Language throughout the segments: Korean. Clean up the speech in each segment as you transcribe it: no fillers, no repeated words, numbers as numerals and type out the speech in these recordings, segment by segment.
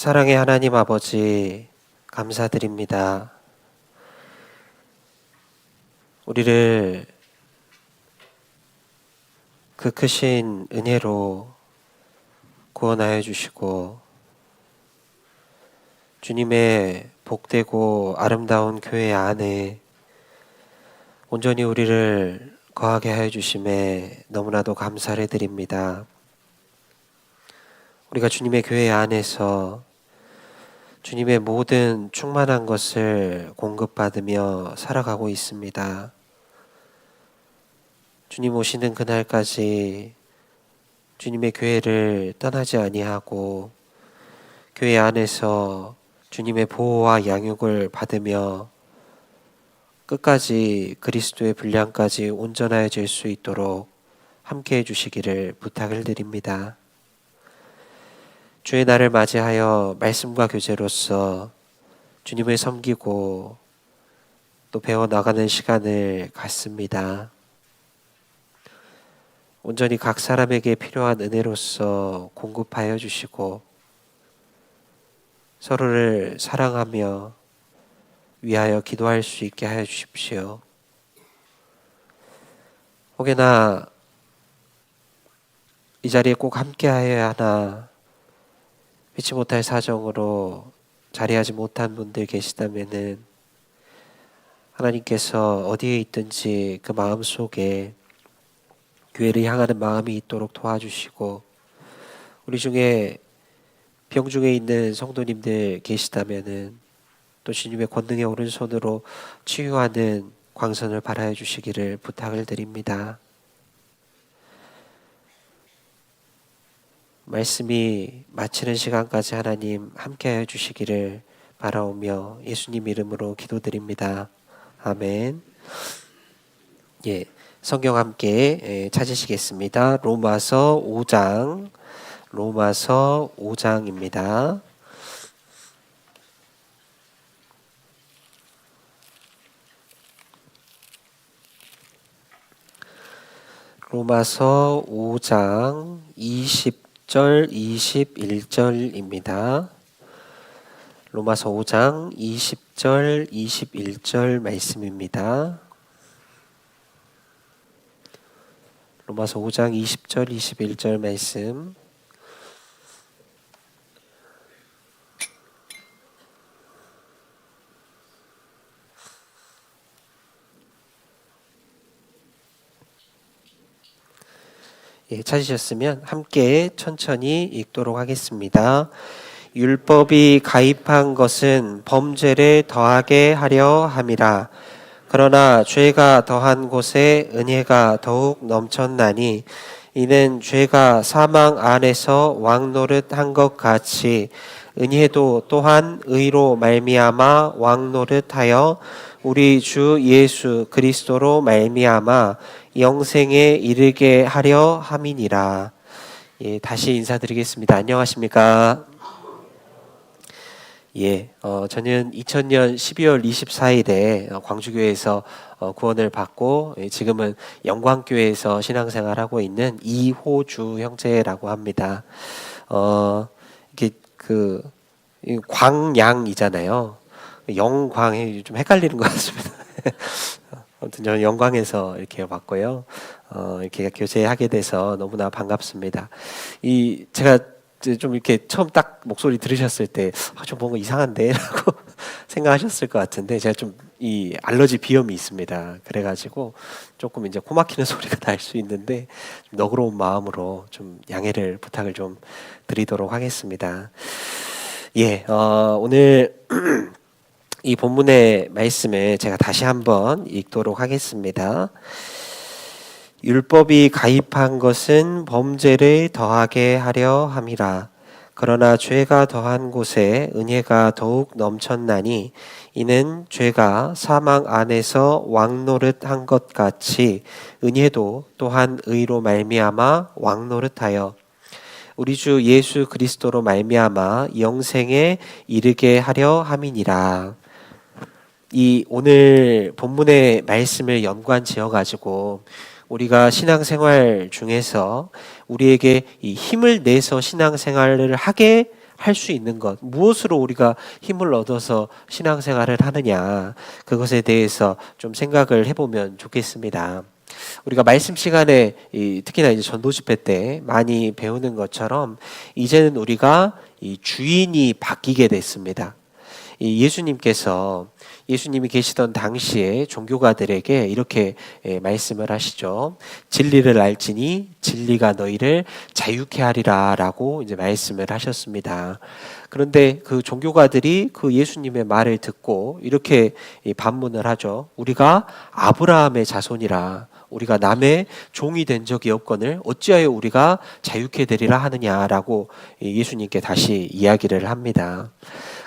사랑의 하나님 아버지, 감사드립니다. 우리를 그 크신 은혜로 구원하여 주시고 주님의 복되고 아름다운 교회 안에 온전히 우리를 거하게 하여 주심에 너무나도 감사를 드립니다. 우리가 주님의 교회 안에서 주님의 모든 충만한 것을 공급받으며 살아가고 있습니다. 주님 오시는 그날까지 주님의 교회를 떠나지 아니하고 교회 안에서 주님의 보호와 양육을 받으며 끝까지 그리스도의 분량까지 온전해질 수 있도록 함께해 주시기를 부탁을 드립니다. 주의 날을 맞이하여 말씀과 교제로서 주님을 섬기고 또 배워나가는 시간을 갖습니다. 온전히 각 사람에게 필요한 은혜로서 공급하여 주시고 서로를 사랑하며 위하여 기도할 수 있게 하여 주십시오. 혹여나 이 자리에 꼭 함께 하여야 하나 피치 못할 사정으로 자리하지 못한 분들 계시다면은 하나님께서 어디에 있든지 그 마음 속에 교회를 향하는 마음이 있도록 도와주시고, 우리 중에 병중에 있는 성도님들 계시다면은 또 주님의 권능의 오른손으로 치유하는 광선을 발하여 주시기를 부탁을 드립니다. 말씀이 마치는 시간까지 하나님 함께하여 주시기를 바라오며 예수님 이름으로 기도드립니다. 아멘. 예, 성경 함께 찾으시겠습니다. 로마서 5장입니다. 로마서 5장 20절 21절입니다. 로마서 5장 20절 21절 말씀입니다. 로마서 5장 20절 21절 말씀. 예, 찾으셨으면 함께 천천히 읽도록 하겠습니다. 율법이 가입한 것은 범죄를 더하게 하려 함이라. 그러나 죄가 더한 곳에 은혜가 더욱 넘쳤나니 이는 죄가 사망 안에서 왕노릇한 것 같이 은혜도 또한 의로 말미암아 왕노릇하여 우리 주 예수 그리스도로 말미암아 영생에 이르게 하려 함이니라. 예, 다시 인사드리겠습니다. 안녕하십니까? 예, 저는 2000년 12월 24일에 광주교회에서 구원을 받고 지금은 영광교회에서 신앙생활하고 있는 이호주 형제라고 합니다. 이게 광양이잖아요. 영광이 좀 헷갈리는 것 같습니다. 아무튼 저는 영광에서 이렇게 왔고요. 이렇게 교제하게 돼서 너무나 반갑습니다. 제가 좀 이렇게 처음 딱 목소리 들으셨을 때 좀 뭔가 이상한데라고 생각하셨을 것 같은데, 제가 좀 이 알러지 비염이 있습니다. 그래가지고 조금 이제 코 막히는 소리가 날 수 있는데 좀 너그러운 마음으로 좀 양해를 부탁을 좀 드리도록 하겠습니다. 예, 오늘 이 본문의 말씀을 제가 다시 한번 읽도록 하겠습니다. 율법이 가입한 것은 범죄를 더하게 하려 함이라. 그러나 죄가 더한 곳에 은혜가 더욱 넘쳤나니 이는 죄가 사망 안에서 왕노릇한 것 같이 은혜도 또한 의로 말미암아 왕노릇하여 우리 주 예수 그리스도로 말미암아 영생에 이르게 하려 함이니라. 이 오늘 본문의 말씀을 연관 지어가지고 우리가 신앙생활 중에서 우리에게 이 힘을 내서 신앙생활을 하게 할 수 있는 것, 무엇으로 우리가 힘을 얻어서 신앙생활을 하느냐, 그것에 대해서 좀 생각을 해보면 좋겠습니다. 우리가 말씀 시간에 특히나 이제 전도 집회 때 많이 배우는 것처럼 이제는 우리가 이 주인이 바뀌게 됐습니다. 예수님이 계시던 당시에 종교가들에게 이렇게 말씀을 하시죠. 진리를 알지니 진리가 너희를 자유케 하리라 라고 이제 말씀을 하셨습니다. 그런데 그 종교가들이 그 예수님의 말을 듣고 이렇게 반문을 하죠. 우리가 아브라함의 자손이라, 우리가 남의 종이 된 적이 없거늘 어찌하여 우리가 자유케 되리라 하느냐라고 예수님께 다시 이야기를 합니다.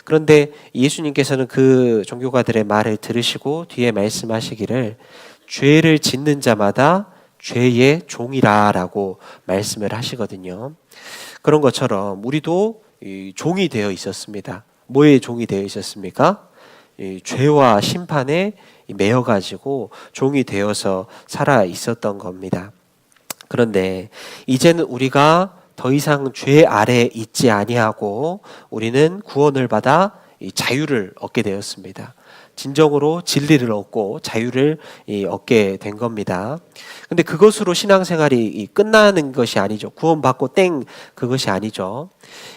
그런데 예수님께서는 그 종교가들의 말을 들으시고 뒤에 말씀하시기를 죄를 짓는 자마다 죄의 종이라라고 말씀을 하시거든요. 그런 것처럼 우리도 종이 되어 있었습니다. 뭐의 종이 되어 있었습니까? 죄와 심판에 매여가지고 종이 되어서 살아 있었던 겁니다. 그런데 이제는 우리가 더 이상 죄 아래 있지 아니하고 우리는 구원을 받아 자유를 얻게 되었습니다. 진정으로 진리를 얻고 자유를 얻게 된 겁니다. 근데 그것으로 신앙생활이 끝나는 것이 아니죠. 구원받고 땡 그것이 아니죠.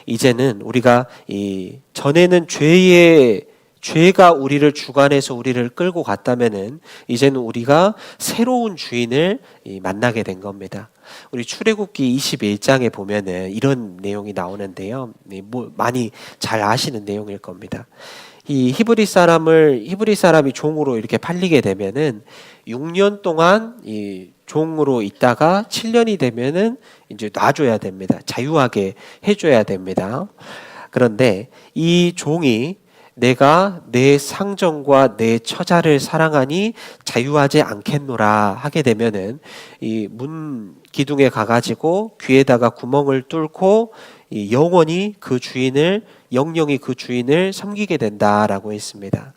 이제는 우리가 전에는 죄가 우리를 주관해서 우리를 끌고 갔다면은 이제는 우리가 새로운 주인을 만나게 된 겁니다. 우리 출애굽기 21장에 보면은 이런 내용이 나오는데요. 많이 잘 아시는 내용일 겁니다. 이 히브리 사람이 종으로 이렇게 팔리게 되면은 6년 동안 이 종으로 있다가 7년이 되면은 이제 놔줘야 됩니다. 자유하게 해줘야 됩니다. 그런데 이 종이 내가 내 상정과 내 처자를 사랑하니 자유하지 않겠노라 하게 되면은 이 문 기둥에 가가지고 귀에다가 구멍을 뚫고 영원히 영영이 그 주인을 섬기게 된다라고 했습니다.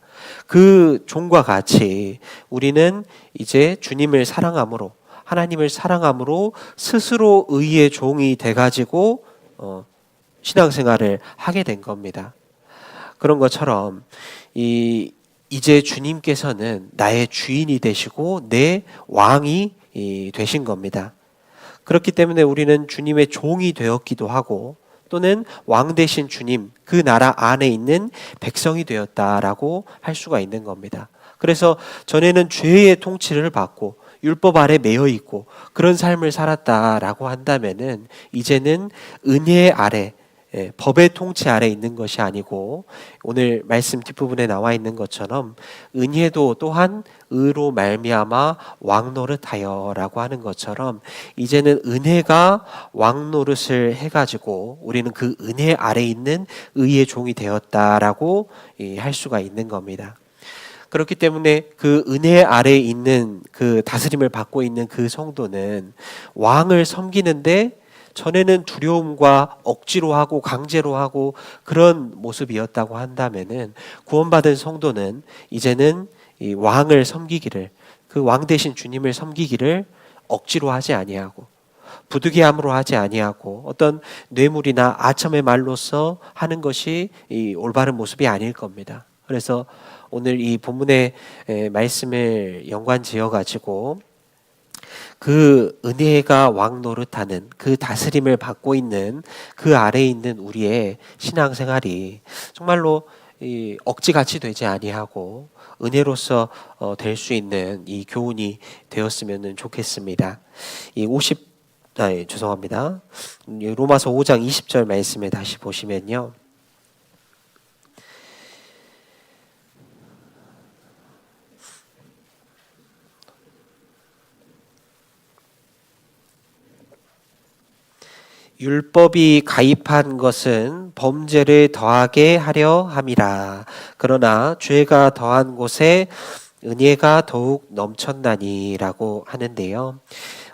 그 종과 같이 우리는 이제 주님을 사랑함으로, 하나님을 사랑함으로 스스로 의의 종이 돼가지고 신앙생활을 하게 된 겁니다. 그런 것처럼 이제 주님께서는 나의 주인이 되시고 내 왕이 되신 겁니다. 그렇기 때문에 우리는 주님의 종이 되었기도 하고 또는 왕 되신 주님, 그 나라 안에 있는 백성이 되었다라고 할 수가 있는 겁니다. 그래서 전에는 죄의 통치를 받고 율법 아래 매여 있고 그런 삶을 살았다라고 한다면은 이제는 은혜 아래, 법의 통치 아래 있는 것이 아니고 오늘 말씀 뒷부분에 나와 있는 것처럼 은혜도 또한 의로 말미암아 왕노릇하여라고 하는 것처럼 이제는 은혜가 왕노릇을 해가지고 우리는 그 은혜 아래 있는 의의 종이 되었다라고 할 수가 있는 겁니다. 그렇기 때문에 그 은혜 아래 있는 그 다스림을 받고 있는 그 성도는 왕을 섬기는데 전에는 두려움과 억지로 하고 강제로 하고 그런 모습이었다고 한다면은 구원받은 성도는 이제는 이 왕을 섬기기를, 그 왕 대신 주님을 섬기기를 억지로 하지 아니하고 부득이함으로 하지 아니하고 어떤 뇌물이나 아첨의 말로써 하는 것이 이 올바른 모습이 아닐 겁니다. 그래서 오늘 이 본문의 말씀을 연관지어 가지고 그 은혜가 왕 노릇하는 그 다스림을 받고 있는 그 아래에 있는 우리의 신앙생활이 정말로 이 억지같이 되지 아니하고 은혜로서 될 수 있는 이 교훈이 되었으면 좋겠습니다. 죄송합니다. 로마서 5장 20절 말씀에 다시 보시면요. 율법이 가입한 것은 범죄를 더하게 하려 함이라. 그러나 죄가 더한 곳에 은혜가 더욱 넘쳤나니라고 하는데요.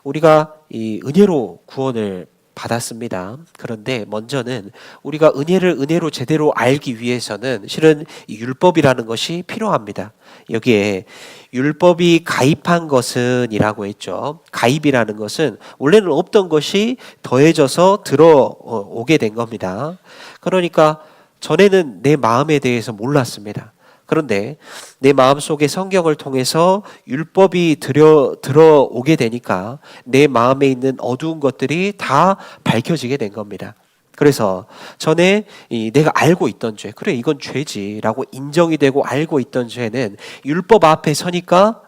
우리가 이 은혜로 구원을 받았습니다. 그런데 먼저는 우리가 은혜를 은혜로 제대로 알기 위해서는 실은 이 율법이라는 것이 필요합니다. 여기에 율법이 가입한 것은 이라고 했죠. 가입이라는 것은 원래는 없던 것이 더해져서 들어오게 된 겁니다. 그러니까 전에는 내 마음에 대해서 몰랐습니다. 그런데 내 마음속에 성경을 통해서 율법이 들어오게 되니까 내 마음에 있는 어두운 것들이 다 밝혀지게 된 겁니다. 그래서 전에 내가 알고 있던 죄, 그래 이건 죄지라고 인정이 되고 알고 있던 죄는 율법 앞에 서니까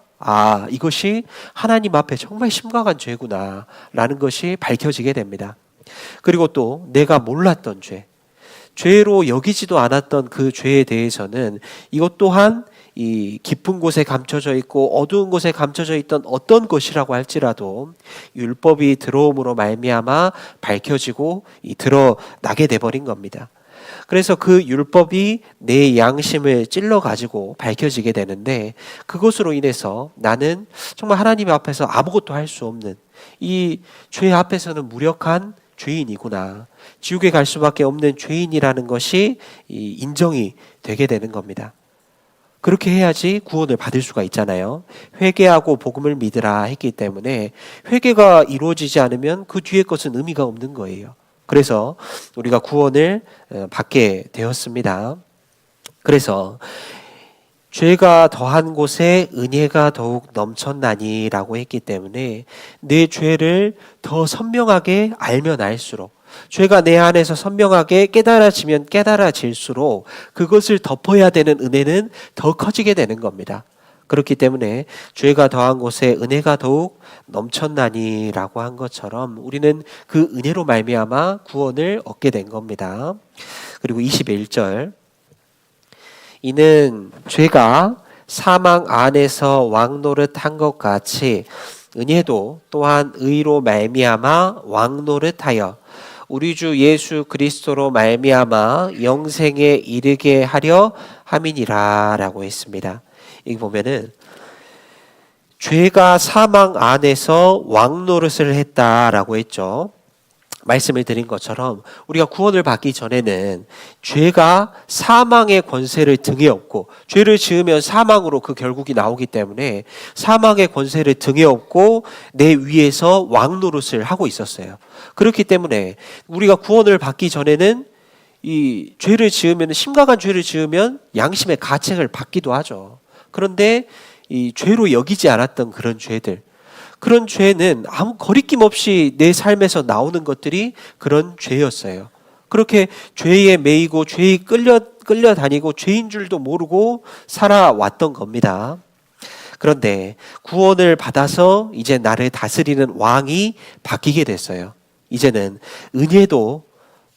이것이 하나님 앞에 정말 심각한 죄구나 라는 것이 밝혀지게 됩니다. 그리고 또 내가 몰랐던 죄로 여기지도 않았던 그 죄에 대해서는 이것 또한 이 깊은 곳에 감춰져 있고 어두운 곳에 감춰져 있던 어떤 것이라고 할지라도 율법이 들어옴으로 말미암아 밝혀지고 드러나게 돼버린 겁니다. 그래서 그 율법이 내 양심을 찔러 가지고 밝혀지게 되는데 그것으로 인해서 나는 정말 하나님 앞에서 아무것도 할 수 없는 이 죄 앞에서는 무력한 죄인이구나. 지옥에 갈 수밖에 없는 죄인이라는 것이 인정이 되게 되는 겁니다. 그렇게 해야지 구원을 받을 수가 있잖아요. 회개하고 복음을 믿으라 했기 때문에 회개가 이루어지지 않으면 그 뒤에 것은 의미가 없는 거예요. 그래서 우리가 구원을 받게 되었습니다. 그래서 죄가 더한 곳에 은혜가 더욱 넘쳤나니라고 했기 때문에 내 죄를 더 선명하게 알면 알수록 죄가 내 안에서 선명하게 깨달아지면 깨달아질수록 그것을 덮어야 되는 은혜는 더 커지게 되는 겁니다. 그렇기 때문에 죄가 더한 곳에 은혜가 더욱 넘쳤나니라고 한 것처럼 우리는 그 은혜로 말미암아 구원을 얻게 된 겁니다. 그리고 21절 이는 죄가 사망 안에서 왕노릇한 것 같이 은혜도 또한 의로 말미암아 왕노릇하여 우리 주 예수 그리스도로 말미암아 영생에 이르게 하려 함이니라라고 했습니다. 여기 보면은 죄가 사망 안에서 왕노릇을 했다라고 했죠. 말씀을 드린 것처럼 우리가 구원을 받기 전에는 죄가 사망의 권세를 등에 업고 죄를 지으면 사망으로 그 결국이 나오기 때문에 사망의 권세를 등에 업고 내 위에서 왕노릇을 하고 있었어요. 그렇기 때문에 우리가 구원을 받기 전에는 이 죄를 지으면 심각한 죄를 지으면 양심의 가책을 받기도 하죠. 그런데 이 죄로 여기지 않았던 그런 죄는 아무 거리낌 없이 내 삶에서 나오는 것들이 그런 죄였어요. 그렇게 죄에 매이고 죄에 끌려다니고 죄인 줄도 모르고 살아왔던 겁니다. 그런데 구원을 받아서 이제 나를 다스리는 왕이 바뀌게 됐어요. 이제는 은혜도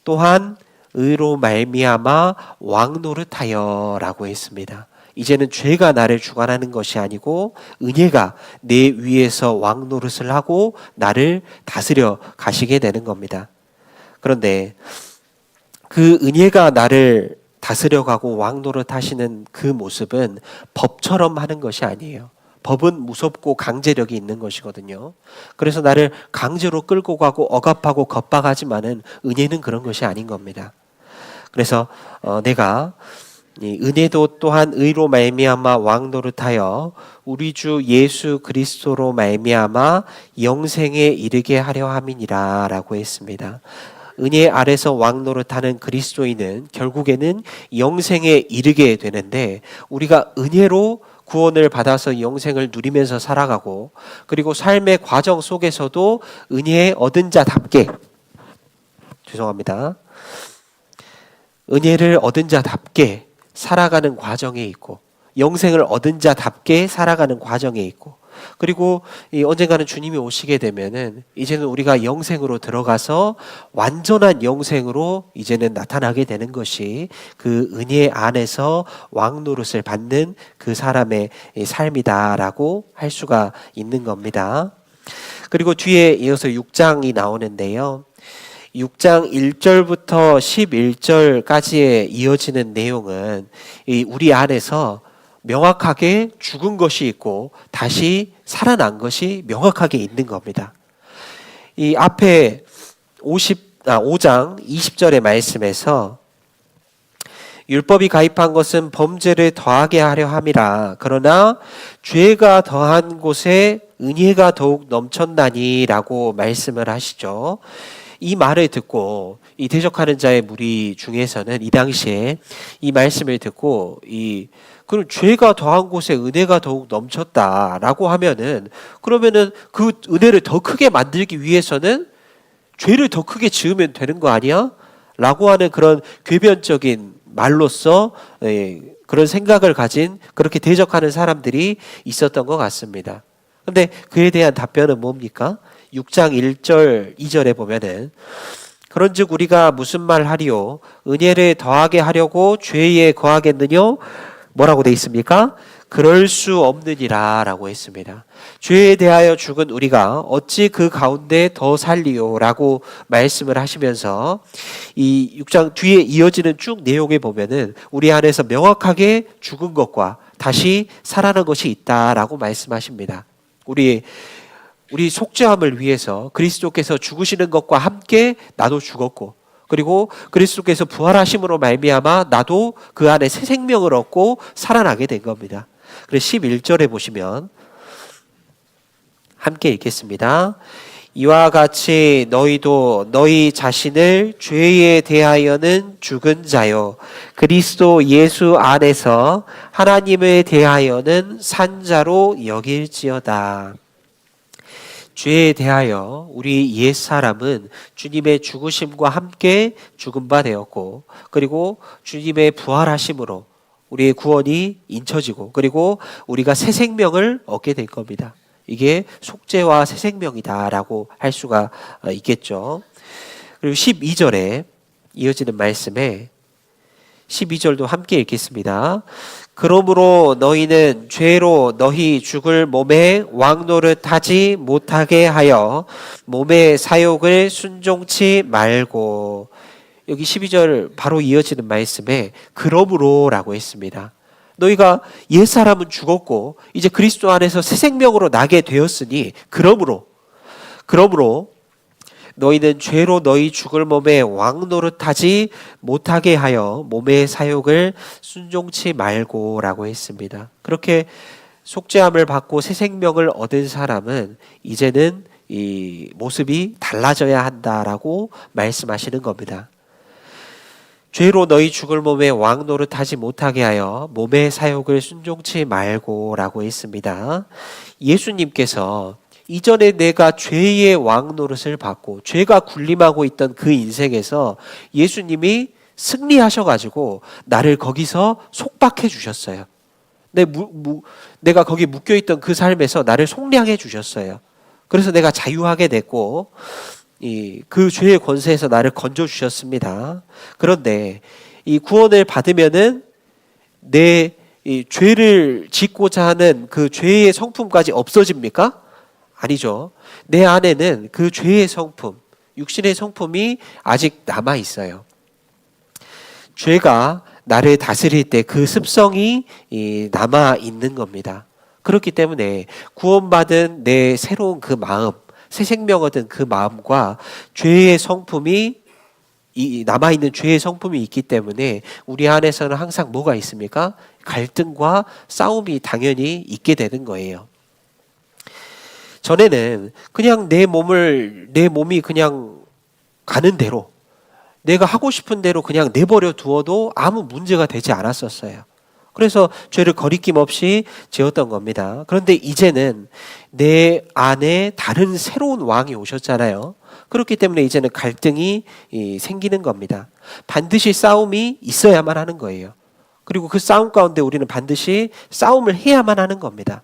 또한 의로 말미암아 왕노릇하여라고 했습니다. 이제는 죄가 나를 주관하는 것이 아니고 은혜가 내 위에서 왕노릇을 하고 나를 다스려 가시게 되는 겁니다. 그런데 그 은혜가 나를 다스려가고 왕노릇 하시는 그 모습은 법처럼 하는 것이 아니에요. 법은 무섭고 강제력이 있는 것이거든요. 그래서 나를 강제로 끌고 가고 억압하고 겁박하지만은 은혜는 그런 것이 아닌 겁니다. 그래서 내가 이 은혜도 또한 의로 말미암아 왕노릇하여 우리 주 예수 그리스도로 말미암아 영생에 이르게 하려 함이니라라고 했습니다. 은혜 아래서 왕노릇하는 그리스도인은 결국에는 영생에 이르게 되는데 우리가 은혜로 구원을 받아서 영생을 누리면서 살아가고 그리고 삶의 과정 속에서도 은혜 얻은 자답게 은혜를 얻은 자답게 살아가는 과정에 있고 영생을 얻은 자답게 살아가는 과정에 있고 그리고 언젠가는 주님이 오시게 되면은 이제는 우리가 영생으로 들어가서 완전한 영생으로 이제는 나타나게 되는 것이 그 은혜 안에서 왕노릇을 받는 그 사람의 삶이다라고 할 수가 있는 겁니다. 그리고 뒤에 이어서 6장이 나오는데요. 6장 1절부터 11절까지의 이어지는 내용은 우리 안에서 명확하게 죽은 것이 있고 다시 살아난 것이 명확하게 있는 겁니다. 이 앞에 5장 20절의 말씀에서 율법이 가입한 것은 범죄를 더하게 하려 함이라. 그러나 죄가 더한 곳에 은혜가 더욱 넘쳤나니라고 말씀을 하시죠. 이 말을 듣고 이 대적하는 자의 무리 중에서는 이 당시에 이 말씀을 듣고 그럼 죄가 더한 곳에 은혜가 더욱 넘쳤다라고 하면은 그러면은 그 은혜를 더 크게 만들기 위해서는 죄를 더 크게 지으면 되는 거 아니야? 라고 하는 그런 궤변적인 말로써 그런 생각을 가진 그렇게 대적하는 사람들이 있었던 것 같습니다. 그런데 그에 대한 답변은 뭡니까? 6장 1절 2절에 보면은 그런즉 우리가 무슨 말 하리요? 은혜를 더하게 하려고 죄에 거하겠느뇨? 뭐라고 돼 있습니까? 그럴 수 없느니라 라고 했습니다. 죄에 대하여 죽은 우리가 어찌 그 가운데 더 살리요? 라고 말씀을 하시면서 이 6장 뒤에 이어지는 쭉 내용에 보면은 우리 안에서 명확하게 죽은 것과 다시 살아난 것이 있다라고 말씀하십니다. 우리 속죄함을 위해서 그리스도께서 죽으시는 것과 함께 나도 죽었고 그리고 그리스도께서 부활하심으로 말미암아 나도 그 안에 새 생명을 얻고 살아나게 된 겁니다. 그래서 11절에 보시면 함께 읽겠습니다. 이와 같이 너희도 너희 자신을 죄에 대하여는 죽은 자요 그리스도 예수 안에서 하나님에 대하여는 산 자로 여길지어다. 죄에 대하여 우리 옛사람은 주님의 죽으심과 함께 죽은 바 되었고 그리고 주님의 부활하심으로 우리의 구원이 인쳐지고 그리고 우리가 새 생명을 얻게 될 겁니다. 이게 속죄와 새 생명이다라고 할 수가 있겠죠. 그리고 12절에 이어지는 말씀에 12절도 함께 읽겠습니다. 그러므로 너희는 죄로 너희 죽을 몸에 왕노릇하지 못하게 하여 몸의 사욕을 순종치 말고 여기 12절 바로 이어지는 말씀에 그러므로라고 했습니다. 너희가 옛사람은 죽었고 이제 그리스도 안에서 새 생명으로 나게 되었으니 그러므로 너희는 죄로 너희 죽을 몸에 왕노릇하지 못하게 하여 몸의 사욕을 순종치 말고라고 했습니다. 그렇게 속죄함을 받고 새 생명을 얻은 사람은 이제는 이 모습이 달라져야 한다라고 말씀하시는 겁니다. 죄로 너희 죽을 몸에 왕노릇하지 못하게 하여 몸의 사욕을 순종치 말고라고 했습니다. 예수님께서 이전에 내가 죄의 왕노릇을 받고 죄가 군림하고 있던 그 인생에서 예수님이 승리하셔가지고 나를 거기서 속박해 주셨어요. 내가 거기 묶여있던 그 삶에서 나를 속량해 주셨어요. 그래서 내가 자유하게 됐고 그 죄의 권세에서 나를 건져 주셨습니다. 그런데 이 구원을 받으면은 내 이 죄를 짓고자 하는 그 죄의 성품까지 없어집니까? 아니죠. 내 안에는 그 죄의 성품, 육신의 성품이 아직 남아 있어요. 죄가 나를 다스릴 때 그 습성이 남아 있는 겁니다. 그렇기 때문에 구원받은 내 새로운 그 마음, 새 생명 얻은 그 마음과 죄의 성품이 남아있는 죄의 성품이 있기 때문에 우리 안에서는 항상 뭐가 있습니까? 갈등과 싸움이 당연히 있게 되는 거예요. 전에는 그냥 내 몸이 그냥 가는 대로 내가 하고 싶은 대로 그냥 내버려 두어도 아무 문제가 되지 않았었어요. 그래서 죄를 거리낌 없이 지었던 겁니다. 그런데 이제는 내 안에 다른 새로운 왕이 오셨잖아요. 그렇기 때문에 이제는 갈등이 생기는 겁니다. 반드시 싸움이 있어야만 하는 거예요. 그리고 그 싸움 가운데 우리는 반드시 싸움을 해야만 하는 겁니다.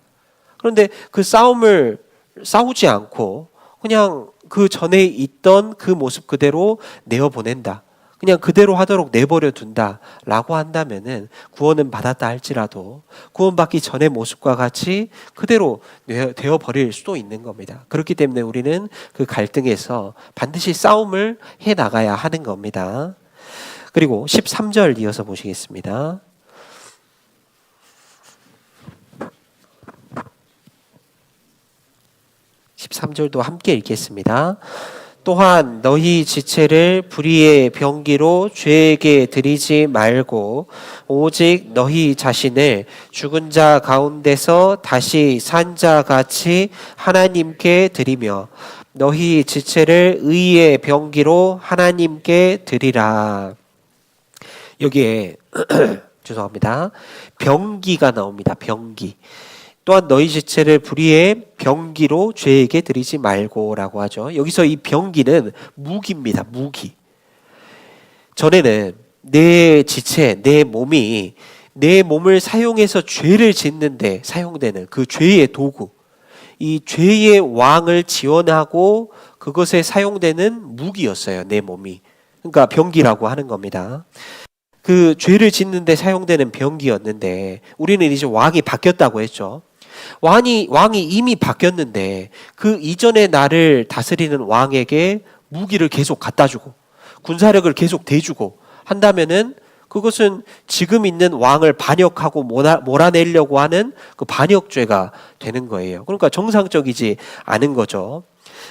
그런데 그 싸움을 싸우지 않고 그냥 그 전에 있던 그 모습 그대로 내어보낸다. 그냥 그대로 하도록 내버려 둔다라고 한다면은 구원은 받았다 할지라도 구원받기 전의 모습과 같이 그대로 되어버릴 수도 있는 겁니다. 그렇기 때문에 우리는 그 갈등에서 반드시 싸움을 해 나가야 하는 겁니다. 그리고 13절 이어서 보시겠습니다. 13절도 함께 읽겠습니다. 또한 너희 지체를 불의의 병기로 죄에게 드리지 말고 오직 너희 자신을 죽은 자 가운데서 다시 산 자 같이 하나님께 드리며 너희 지체를 의의 병기로 하나님께 드리라. 여기에 죄송합니다. 병기가 나옵니다. 병기. 또한 너희 지체를 불의의 병기로 죄에게 드리지 말고라고 하죠. 여기서 이 병기는 무기입니다. 무기. 전에는 내 지체, 내 몸이 내 몸을 사용해서 죄를 짓는데 사용되는 그 죄의 도구, 이 죄의 왕을 지원하고 그것에 사용되는 무기였어요. 내 몸이. 그러니까 병기라고 하는 겁니다. 그 죄를 짓는데 사용되는 병기였는데 우리는 이제 왕이 바뀌었다고 했죠. 왕이 이미 바뀌었는데 그 이전에 나를 다스리는 왕에게 무기를 계속 갖다 주고 군사력을 계속 대주고 한다면은 그것은 지금 있는 왕을 반역하고 몰아내려고 하는 그 반역죄가 되는 거예요. 그러니까 정상적이지 않은 거죠.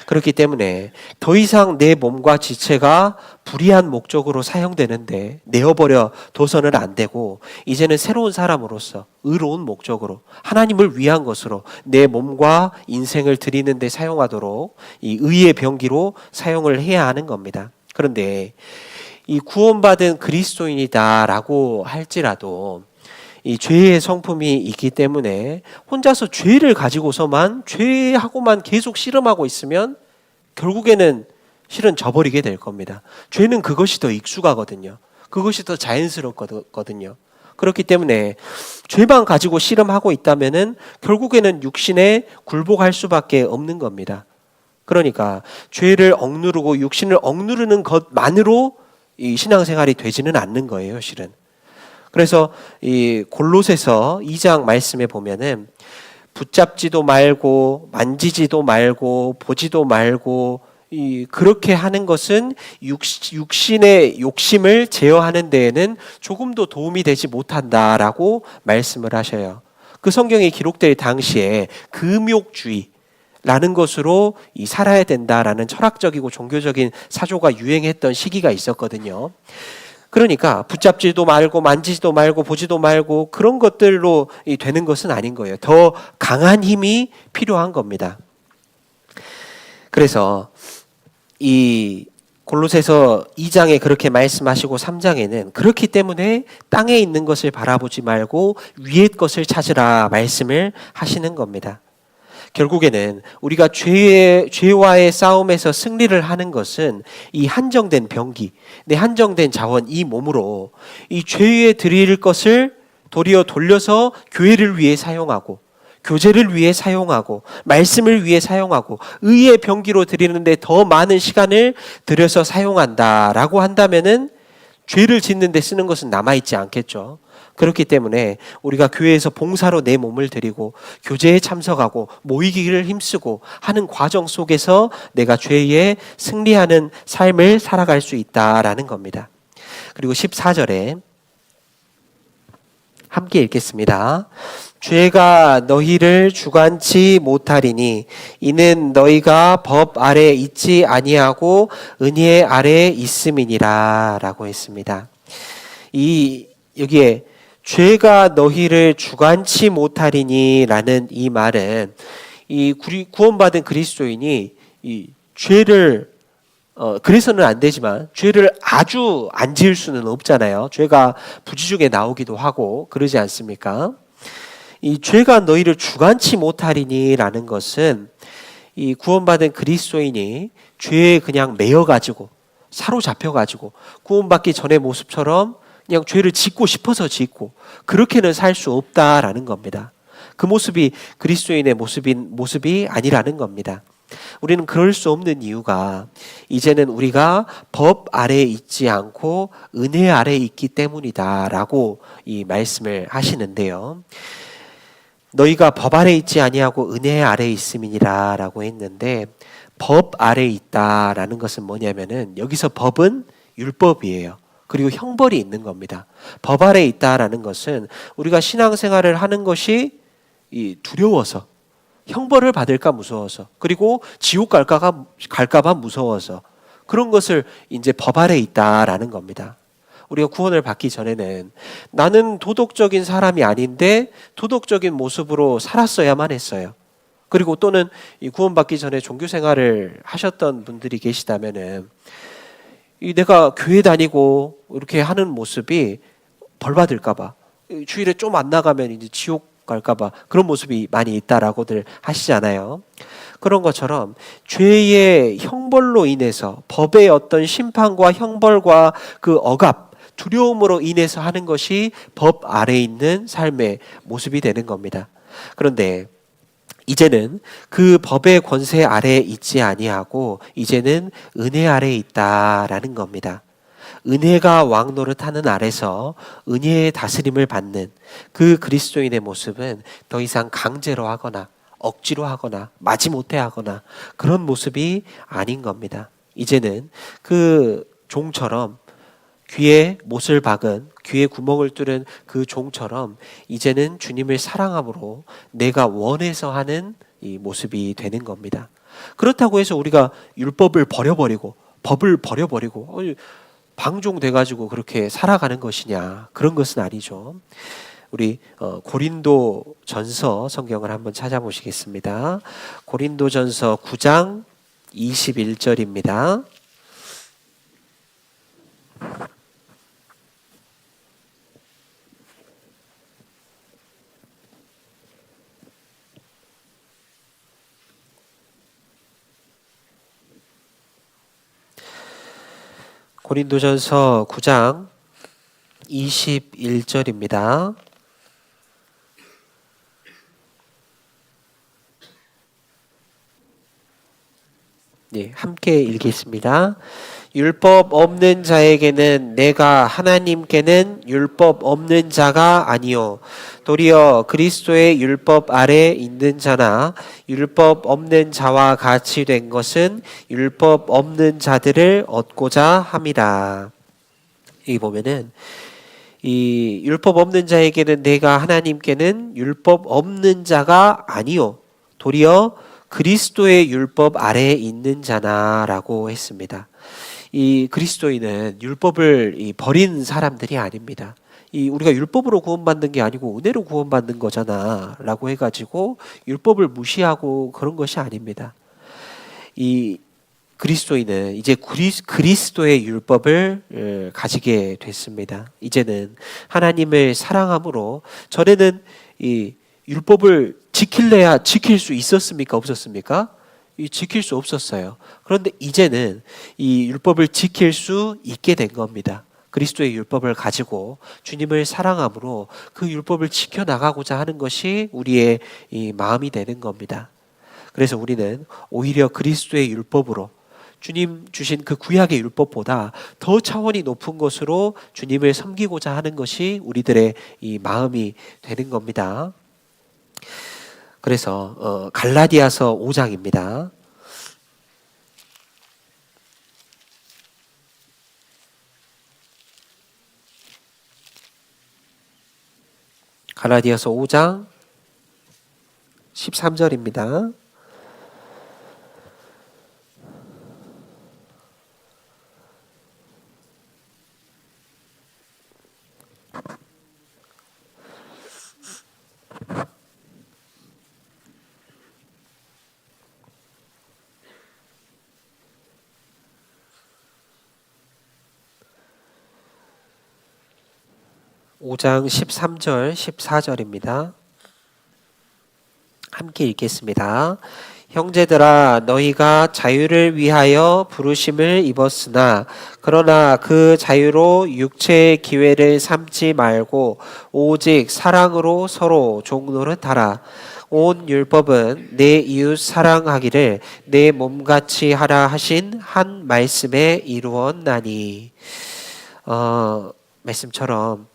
그렇기 때문에 더 이상 내 몸과 지체가 불의한 목적으로 사용되는데 내어버려 둬서는 안 되고 이제는 새로운 사람으로서 의로운 목적으로 하나님을 위한 것으로 내 몸과 인생을 드리는 데 사용하도록 이 의의 병기로 사용을 해야 하는 겁니다. 그런데 이 구원받은 그리스도인이다라고 할지라도 이 죄의 성품이 있기 때문에 혼자서 죄를 가지고서만 죄하고만 계속 씨름하고 있으면 결국에는 실은 져버리게 될 겁니다. 죄는 그것이 더 익숙하거든요. 그것이 더 자연스럽거든요. 그렇기 때문에 죄만 가지고 씨름하고 있다면은 결국에는 육신에 굴복할 수밖에 없는 겁니다. 그러니까 죄를 억누르고 육신을 억누르는 것만으로 이 신앙생활이 되지는 않는 거예요, 실은. 그래서 이 골로새서 2장 말씀에 보면은 붙잡지도 말고 만지지도 말고 보지도 말고 그렇게 하는 것은 육신의 욕심을 제어하는 데에는 조금도 도움이 되지 못한다라고 말씀을 하셔요. 그 성경에 기록될 당시에 금욕주의라는 것으로 살아야 된다라는 철학적이고 종교적인 사조가 유행했던 시기가 있었거든요. 그러니까 붙잡지도 말고 만지지도 말고 보지도 말고 그런 것들로 되는 것은 아닌 거예요. 더 강한 힘이 필요한 겁니다. 그래서 이 골로새서 2장에 그렇게 말씀하시고 3장에는 그렇기 때문에 땅에 있는 것을 바라보지 말고 위의 것을 찾으라 말씀을 하시는 겁니다. 결국에는 우리가 죄와의 싸움에서 승리를 하는 것은 이 한정된 병기, 내 한정된 자원, 이 몸으로 이 죄에 드릴 것을 도리어 돌려서 교회를 위해 사용하고 교제를 위해 사용하고 말씀을 위해 사용하고 의의 병기로 드리는데 더 많은 시간을 들여서 사용한다라고 한다면은 죄를 짓는 데 쓰는 것은 남아있지 않겠죠. 그렇기 때문에 우리가 교회에서 봉사로 내 몸을 드리고 교제에 참석하고 모이기를 힘쓰고 하는 과정 속에서 내가 죄에 승리하는 삶을 살아갈 수 있다라는 겁니다. 그리고 14절에 함께 읽겠습니다. 죄가 너희를 주관치 못하리니 이는 너희가 법 아래 있지 아니하고 은혜 아래 있음이니라 라고 했습니다. 여기에 죄가 너희를 주관치 못하리니 라는 이 말은 이 구원받은 그리스도인이 이 죄를 그래서는 안 되지만 죄를 아주 안 지을 수는 없잖아요. 죄가 부지중에 나오기도 하고 그러지 않습니까? 이 죄가 너희를 주관치 못하리니 라는 것은 이 구원받은 그리스도인이 죄에 그냥 매여가지고 사로잡혀가지고 구원받기 전의 모습처럼 그냥 죄를 짓고 싶어서 짓고 그렇게는 살 수 없다라는 겁니다. 그 모습이 그리스도인의 모습이 아니라는 겁니다. 우리는 그럴 수 없는 이유가 이제는 우리가 법 아래에 있지 않고 은혜 아래에 있기 때문이다라고 이 말씀을 하시는데요. 너희가 법 아래에 있지 아니하고 은혜 아래에 있음이니라라고 했는데 법 아래에 있다라는 것은 뭐냐면은 여기서 법은 율법이에요. 그리고 형벌이 있는 겁니다. 법 아래에 있다라는 것은 우리가 신앙생활을 하는 것이 두려워서 형벌을 받을까 무서워서, 그리고 지옥 갈까봐 무서워서 그런 것을 이제 법 아래 있다라는 겁니다. 우리가 구원을 받기 전에는 나는 도덕적인 사람이 아닌데 도덕적인 모습으로 살았어야만 했어요. 그리고 또는 이 구원받기 전에 종교 생활을 하셨던 분들이 계시다면은 내가 교회 다니고 이렇게 하는 모습이 벌 받을까봐, 주일에 좀 안 나가면 이제 지옥 갈까봐 그런 모습이 많이 있다라고들 하시잖아요. 그런 것처럼 죄의 형벌로 인해서 법의 어떤 심판과 형벌과 그 억압, 두려움으로 인해서 하는 것이 법 아래에 있는 삶의 모습이 되는 겁니다. 그런데 이제는 그 법의 권세 아래에 있지 아니하고 이제는 은혜 아래에 있다라는 겁니다. 은혜가 왕노릇하는 아래서 은혜의 다스림을 받는 그 그리스도인의 모습은 더 이상 강제로 하거나 억지로 하거나 마지못해 하거나 그런 모습이 아닌 겁니다. 이제는 그 종처럼, 귀에 못을 박은, 귀에 구멍을 뚫은 그 종처럼 이제는 주님을 사랑함으로 내가 원해서 하는 이 모습이 되는 겁니다. 그렇다고 해서 우리가 율법을 버려버리고 법을 버려버리고 방종돼가지고 그렇게 살아가는 것이냐, 그런 것은 아니죠. 우리 고린도 전서 성경을 한번 찾아보시겠습니다. 고린도 전서 9장 21절입니다. 고린도전서 9장 21절입니다. 네, 함께 읽겠습니다. 율법 없는 자에게는 내가 하나님께는 율법 없는 자가 아니요 도리어 그리스도의 율법 아래 있는 자나 율법 없는 자와 같이 된 것은 율법 없는 자들을 얻고자 함이라. 여기 보면은 이 율법 없는 자에게는 내가 하나님께는 율법 없는 자가 아니요 도리어 그리스도의 율법 아래에 있는 자나라고 했습니다. 이 그리스도인은 율법을 버린 사람들이 아닙니다. 우리가 율법으로 구원받는 게 아니고 은혜로 구원받는 거잖아라고 해가지고 율법을 무시하고 그런 것이 아닙니다. 이 그리스도인은 이제 그리스도의 율법을 가지게 됐습니다. 이제는 하나님을 사랑함으로, 전에는 이 율법을 지킬래야 지킬 수 있었습니까? 없었습니까? 지킬 수 없었어요. 그런데 이제는 이 율법을 지킬 수 있게 된 겁니다. 그리스도의 율법을 가지고 주님을 사랑함으로 그 율법을 지켜나가고자 하는 것이 우리의 이 마음이 되는 겁니다. 그래서 우리는 오히려 그리스도의 율법으로, 주님 주신 그 구약의 율법보다 더 차원이 높은 것으로 주님을 섬기고자 하는 것이 우리들의 이 마음이 되는 겁니다. 그래서 갈라디아서 5장입니다. 갈라디아서 5장 13절입니다. 오 장 13절 14절입니다. 함께 읽겠습니다. 형제들아 너희가 자유를 위하여 부르심을 입었으나 그러나 그 자유로 육체의 기회를 삼지 말고 오직 사랑으로 서로 종노릇하라. 온 율법은 내 이웃 사랑하기를 내 몸같이 하라 하신 한 말씀에 이루었나니. 말씀처럼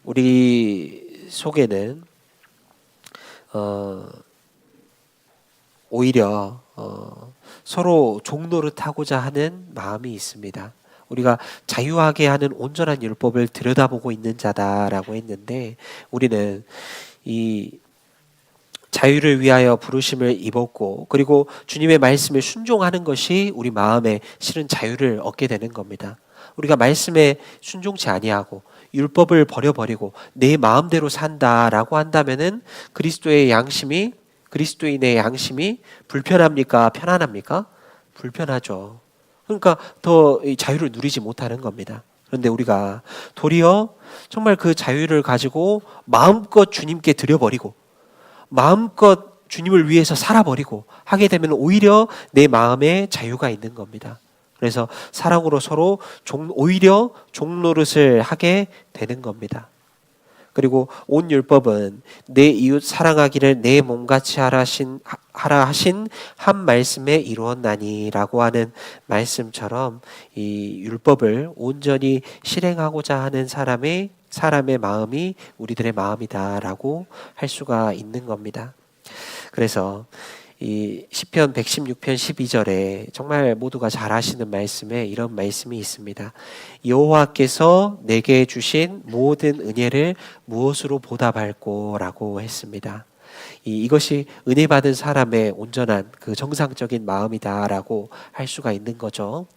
우리 속에는 오히려 서로 종노릇하고자 하는 마음이 있습니다. 우리가 자유하게 하는 온전한 율법을 들여다보고 있는 자다라고 했는데, 우리는 이 자유를 위하여 부르심을 입었고, 그리고 주님의 말씀에 순종하는 것이 우리 마음에 실은 자유를 얻게 되는 겁니다. 우리가 말씀에 순종치 아니하고 율법을 버려버리고 내 마음대로 산다라고 한다면은 그리스도인의 양심이 불편합니까? 편안합니까? 불편하죠. 그러니까 더 자유를 누리지 못하는 겁니다. 그런데 우리가 도리어 정말 그 자유를 가지고 마음껏 주님께 드려버리고 마음껏 주님을 위해서 살아버리고 하게 되면 오히려 내 마음에 자유가 있는 겁니다. 그래서 사랑으로 서로 오히려 종노릇을 하게 되는 겁니다. 그리고 온 율법은 내 이웃 사랑하기를 내 몸같이 하라 하신 한 말씀에 이루었나니라고 하는 말씀처럼 이 율법을 온전히 실행하고자 하는 사람의 마음이 우리들의 마음이다라고 할 수가 있는 겁니다. 그래서 이 시편 116편 12절에 정말 모두가 잘 아시는 말씀에 이런 말씀이 있습니다. 여호와께서 내게 주신 모든 은혜를 무엇으로 보답할꼬라고 했습니다. 이것이 은혜 받은 사람의 온전한 그 정상적인 마음이다라고 할 수가 있는 거죠.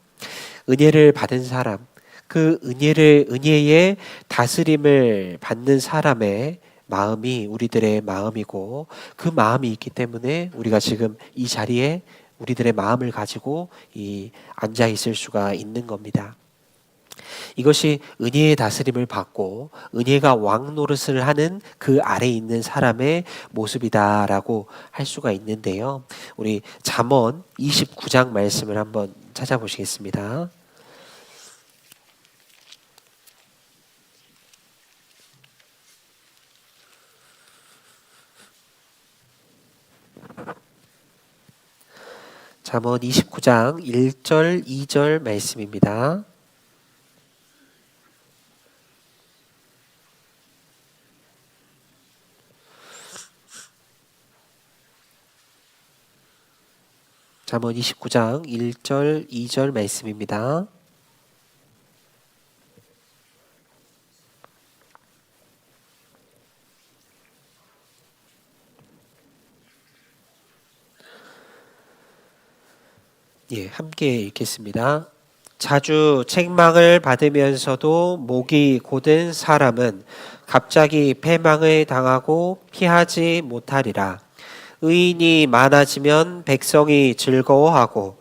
은혜를 받은 사람, 그 은혜의 다스림을 받는 사람의 마음이 우리들의 마음이고, 그 마음이 있기 때문에 우리가 지금 이 자리에 우리들의 마음을 가지고 앉아 있을 수가 있는 겁니다. 이것이 은혜의 다스림을 받고 은혜가 왕 노릇을 하는 그 아래에 있는 사람의 모습이다라고 할 수가 있는데요. 우리 잠언 29장 말씀을 한번 찾아보시겠습니다. 잠언 29장 1절 2절 말씀입니다. 잠언 29장 1절 2절 말씀입니다. 예, 함께 읽겠습니다. 자주 책망을 받으면서도 목이 곧은 사람은 갑자기 패망을 당하고 피하지 못하리라. 의인이 많아지면 백성이 즐거워하고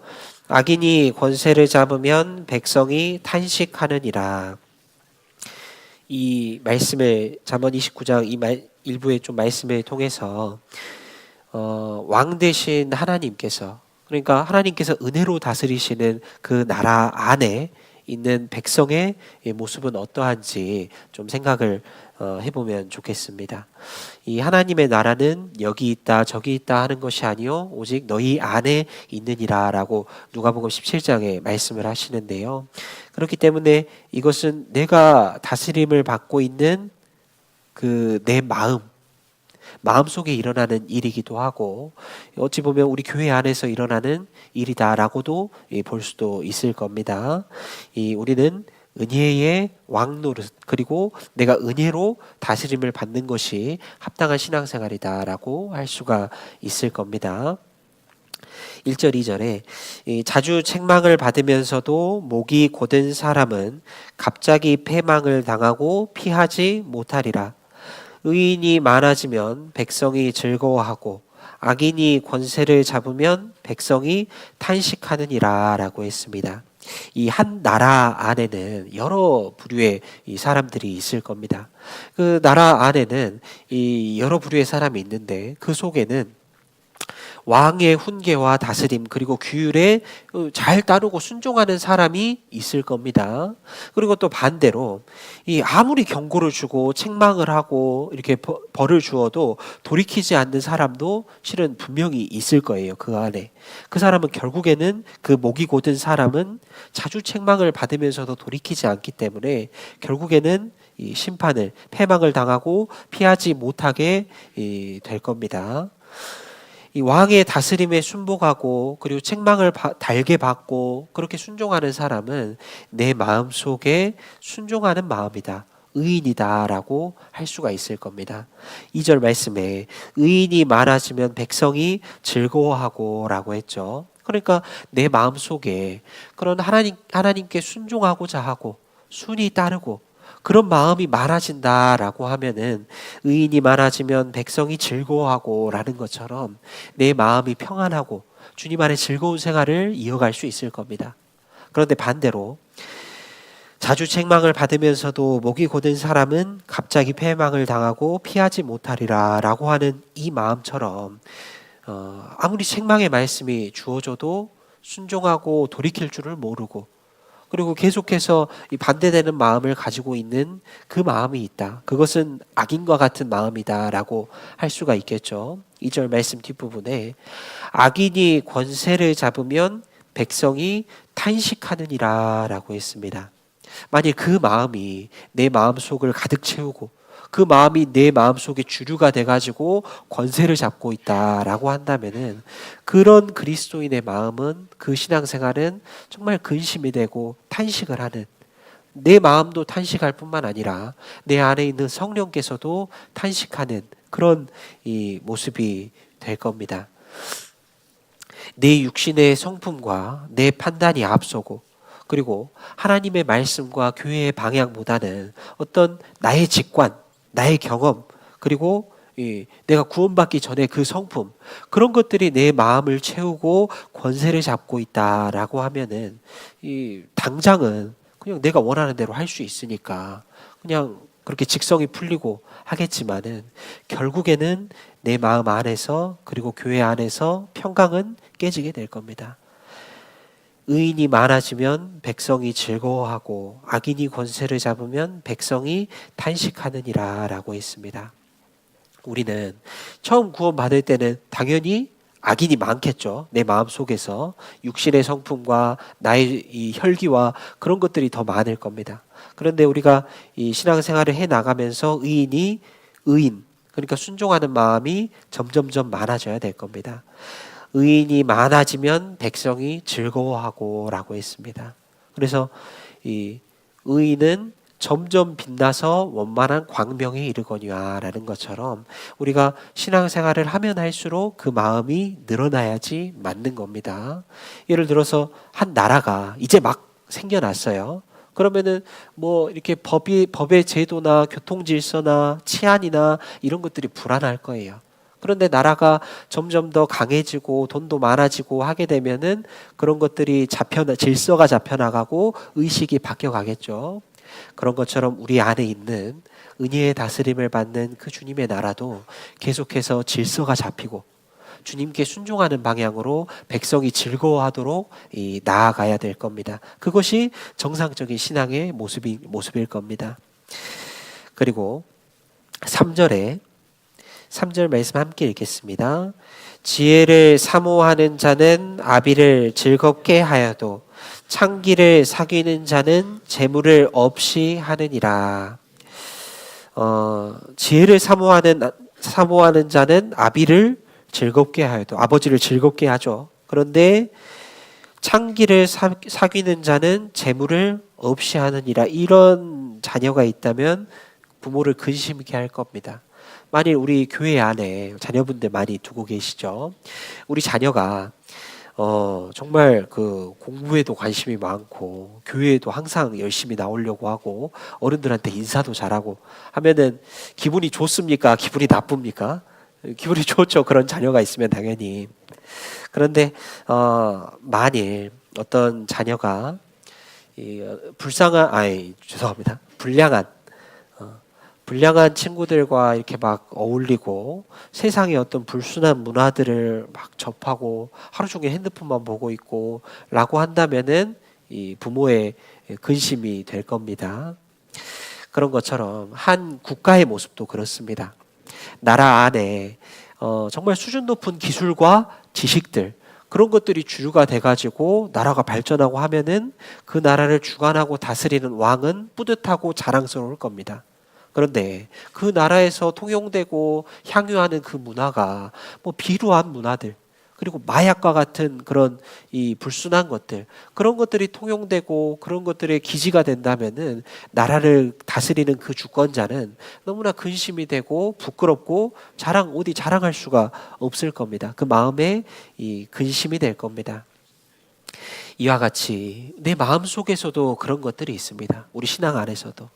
악인이 권세를 잡으면 백성이 탄식하느니라. 이 말씀을 잠언 29장 일부의 좀 말씀을 통해서 왕 되신 하나님께서, 그러니까 하나님께서 은혜로 다스리시는 그 나라 안에 있는 백성의 모습은 어떠한지 좀 생각을 해보면 좋겠습니다. 이 하나님의 나라는 여기 있다 저기 있다 하는 것이 아니요 오직 너희 안에 있느니라 라고 누가복음 17장에 말씀을 하시는데요. 그렇기 때문에 이것은 내가 다스림을 받고 있는 그 내 마음속에 일어나는 일이기도 하고, 어찌 보면 우리 교회 안에서 일어나는 일이다라고도 볼 수도 있을 겁니다. 우리는 은혜의 왕노릇, 그리고 내가 은혜로 다스림을 받는 것이 합당한 신앙생활이다라고 할 수가 있을 겁니다. 1절 2절에 자주 책망을 받으면서도 목이 곧은 사람은 갑자기 패망을 당하고 피하지 못하리라. 의인이 많아지면 백성이 즐거워하고 악인이 권세를 잡으면 백성이 탄식하느니라 라고 했습니다. 이 한 나라 안에는 여러 부류의 이 사람들이 있을 겁니다. 그 나라 안에는 이 여러 부류의 사람이 있는데 그 속에는 왕의 훈계와 다스림 그리고 규율에 잘 따르고 순종하는 사람이 있을 겁니다. 그리고 또 반대로 아무리 경고를 주고 책망을 하고 이렇게 벌을 주어도 돌이키지 않는 사람도 실은 분명히 있을 거예요. 그 안에. 그 사람은 결국에는 그 목이 곧은 사람은 자주 책망을 받으면서도 돌이키지 않기 때문에 결국에는 이 심판을 패망을 당하고 피하지 못하게 될 겁니다. 이 왕의 다스림에 순복하고 그리고 책망을 달게 받고 그렇게 순종하는 사람은 내 마음속에 순종하는 마음이다, 의인이다라고 할 수가 있을 겁니다. 2절 말씀에 의인이 많아지면 백성이 즐거워하고라고 했죠. 그러니까 내 마음속에 그런 하나님께 순종하고자 하고 순히 따르고 그런 마음이 많아진다라고 하면은 의인이 많아지면 백성이 즐거워하고라는 것처럼 내 마음이 평안하고 주님 안에 즐거운 생활을 이어갈 수 있을 겁니다. 그런데 반대로 자주 책망을 받으면서도 목이 곧은 사람은 갑자기 패망을 당하고 피하지 못하리라 라고 하는 이 마음처럼 아무리 책망의 말씀이 주어져도 순종하고 돌이킬 줄을 모르고 그리고 계속해서 이 반대되는 마음을 가지고 있는 그 마음이 있다. 그것은 악인과 같은 마음이다라고 할 수가 있겠죠. 2절 말씀 뒷부분에 악인이 권세를 잡으면 백성이 탄식하느니라 라고 했습니다. 만일 그 마음이 내 마음속을 가득 채우고 그 마음이 내 마음속에 주류가 돼가지고 권세를 잡고 있다라고 한다면은 그런 그리스도인의 마음은 그 신앙생활은 정말 근심이 되고 탄식을 하는 내 마음도 탄식할 뿐만 아니라 내 안에 있는 성령께서도 탄식하는 그런 이 모습이 될 겁니다. 내 육신의 성품과 내 판단이 앞서고 그리고 하나님의 말씀과 교회의 방향보다는 어떤 나의 직관, 나의 경험, 그리고 내가 구원받기 전에 그 성품 그런 것들이 내 마음을 채우고 권세를 잡고 있다라고 하면은 당장은 그냥 내가 원하는 대로 할 수 있으니까 그냥 그렇게 직성이 풀리고 하겠지만은 결국에는 내 마음 안에서 그리고 교회 안에서 평강은 깨지게 될 겁니다. 의인이 많아지면 백성이 즐거워하고 악인이 권세를 잡으면 백성이 탄식하느니라 라고 했습니다. 우리는 처음 구원받을 때는 당연히 악인이 많겠죠. 내 마음속에서 육신의 성품과 나의 이 혈기와 그런 것들이 더 많을 겁니다. 그런데 우리가 이 신앙생활을 해나가면서 의인 그러니까 순종하는 마음이 점점점 많아져야 될 겁니다. 의인이 많아지면 백성이 즐거워하고 라고 했습니다. 그래서 이 의인은 점점 빛나서 원만한 광명에 이르거니와 라는 것처럼 우리가 신앙생활을 하면 할수록 그 마음이 늘어나야지 맞는 겁니다. 예를 들어서 한 나라가 이제 막 생겨났어요. 그러면은 뭐 이렇게 법의 제도나 교통 질서나 치안이나 이런 것들이 불안할 거예요. 그런데 나라가 점점 더 강해지고 돈도 많아지고 하게 되면은 그런 것들이 질서가 잡혀나가고 의식이 바뀌어가겠죠. 그런 것처럼 우리 안에 있는 은혜의 다스림을 받는 그 주님의 나라도 계속해서 질서가 잡히고 주님께 순종하는 방향으로 백성이 즐거워하도록 나아가야 될 겁니다. 그것이 정상적인 신앙의 모습일 겁니다. 그리고 3절 말씀 함께 읽겠습니다. 지혜를 사모하는 자는 아비를 즐겁게 하여도 창기를 사귀는 자는 재물을 없이 하느니라. 지혜를 사모하는 자는 아비를 즐겁게 하여도 아버지를 즐겁게 하죠. 그런데 창기를 사귀는 자는 재물을 없이 하느니라. 이런 자녀가 있다면 부모를 근심케 할 겁니다. 만일 우리 교회 안에 자녀분들 많이 두고 계시죠. 우리 자녀가 정말 그 공부에도 관심이 많고 교회에도 항상 열심히 나오려고 하고 어른들한테 인사도 잘하고 하면은 기분이 좋습니까? 기분이 나쁩니까? 기분이 좋죠. 그런 자녀가 있으면 당연히. 그런데 만일 어떤 자녀가 불량한 친구들과 이렇게 막 어울리고 세상의 어떤 불순한 문화들을 막 접하고 하루 종일 핸드폰만 보고 있고 라고 한다면은 이 부모의 근심이 될 겁니다. 그런 것처럼 한 국가의 모습도 그렇습니다. 나라 안에 정말 수준 높은 기술과 지식들 그런 것들이 주류가 돼가지고 나라가 발전하고 하면은 그 나라를 주관하고 다스리는 왕은 뿌듯하고 자랑스러울 겁니다. 그런데 그 나라에서 통용되고 향유하는 그 문화가 뭐 비루한 문화들 그리고 마약과 같은 그런 이 불순한 것들, 그런 것들이 통용되고 그런 것들의 기지가 된다면은 나라를 다스리는 그 주권자는 너무나 근심이 되고 부끄럽고 어디 자랑할 수가 없을 겁니다. 그 마음에 이 근심이 될 겁니다. 이와 같이 내 마음 속에서도 그런 것들이 있습니다. 우리 신앙 안에서도.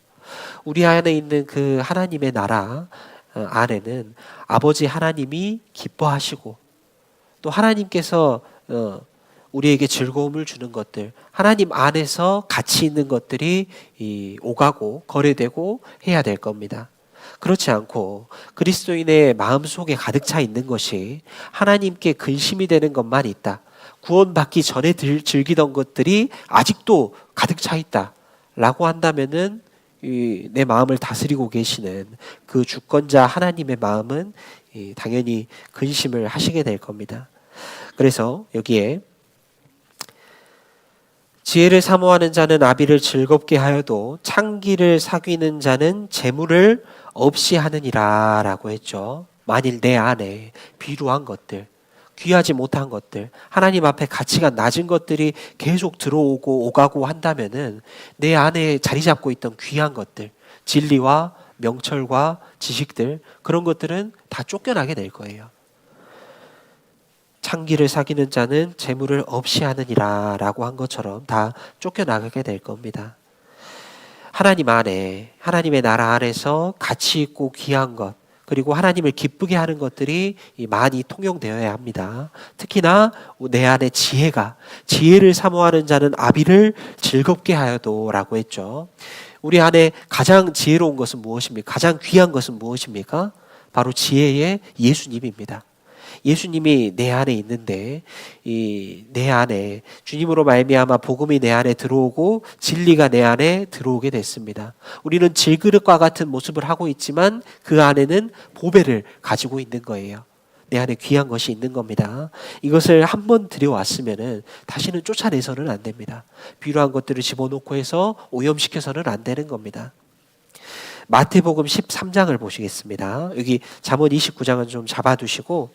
우리 안에 있는 그 하나님의 나라 안에는 아버지 하나님이 기뻐하시고 또 하나님께서 우리에게 즐거움을 주는 것들, 하나님 안에서 가치 있는 것들이 오가고 거래되고 해야 될 겁니다. 그렇지 않고 그리스도인의 마음속에 가득 차 있는 것이 하나님께 근심이 되는 것만 있다. 구원받기 전에 즐기던 것들이 아직도 가득 차 있다라고 한다면은 내 마음을 다스리고 계시는 그 주권자 하나님의 마음은 당연히 근심을 하시게 될 겁니다. 그래서 여기에 지혜를 사모하는 자는 아비를 즐겁게 하여도 창기를 사귀는 자는 재물을 없이 하느니라 라고 했죠. 만일 내 안에 비루한 것들, 귀하지 못한 것들, 하나님 앞에 가치가 낮은 것들이 계속 들어오고 오가고 한다면은 내 안에 자리 잡고 있던 귀한 것들, 진리와 명철과 지식들, 그런 것들은 다 쫓겨나게 될 거예요. 창기를 사귀는 자는 재물을 없이 하느니라 라고 한 것처럼 다 쫓겨나가게 될 겁니다. 하나님 안에, 하나님의 나라 안에서 가치 있고 귀한 것, 그리고 하나님을 기쁘게 하는 것들이 많이 통용되어야 합니다. 특히나 내 안에 지혜를 사모하는 자는 아비를 즐겁게 하여도 라고 했죠. 우리 안에 가장 지혜로운 것은 무엇입니까? 가장 귀한 것은 무엇입니까? 바로 지혜의 예수님입니다. 예수님이 내 안에 있는데 내 안에 주님으로 말미암아 복음이 내 안에 들어오고 진리가 내 안에 들어오게 됐습니다. 우리는 질그릇과 같은 모습을 하고 있지만 그 안에는 보배를 가지고 있는 거예요. 내 안에 귀한 것이 있는 겁니다. 이것을 한번 들여왔으면은 다시는 쫓아내서는 안 됩니다. 비료한 것들을 집어넣고 해서 오염시켜서는 안 되는 겁니다. 마태복음 13장을 보시겠습니다. 여기 잠언 29장은 좀 잡아두시고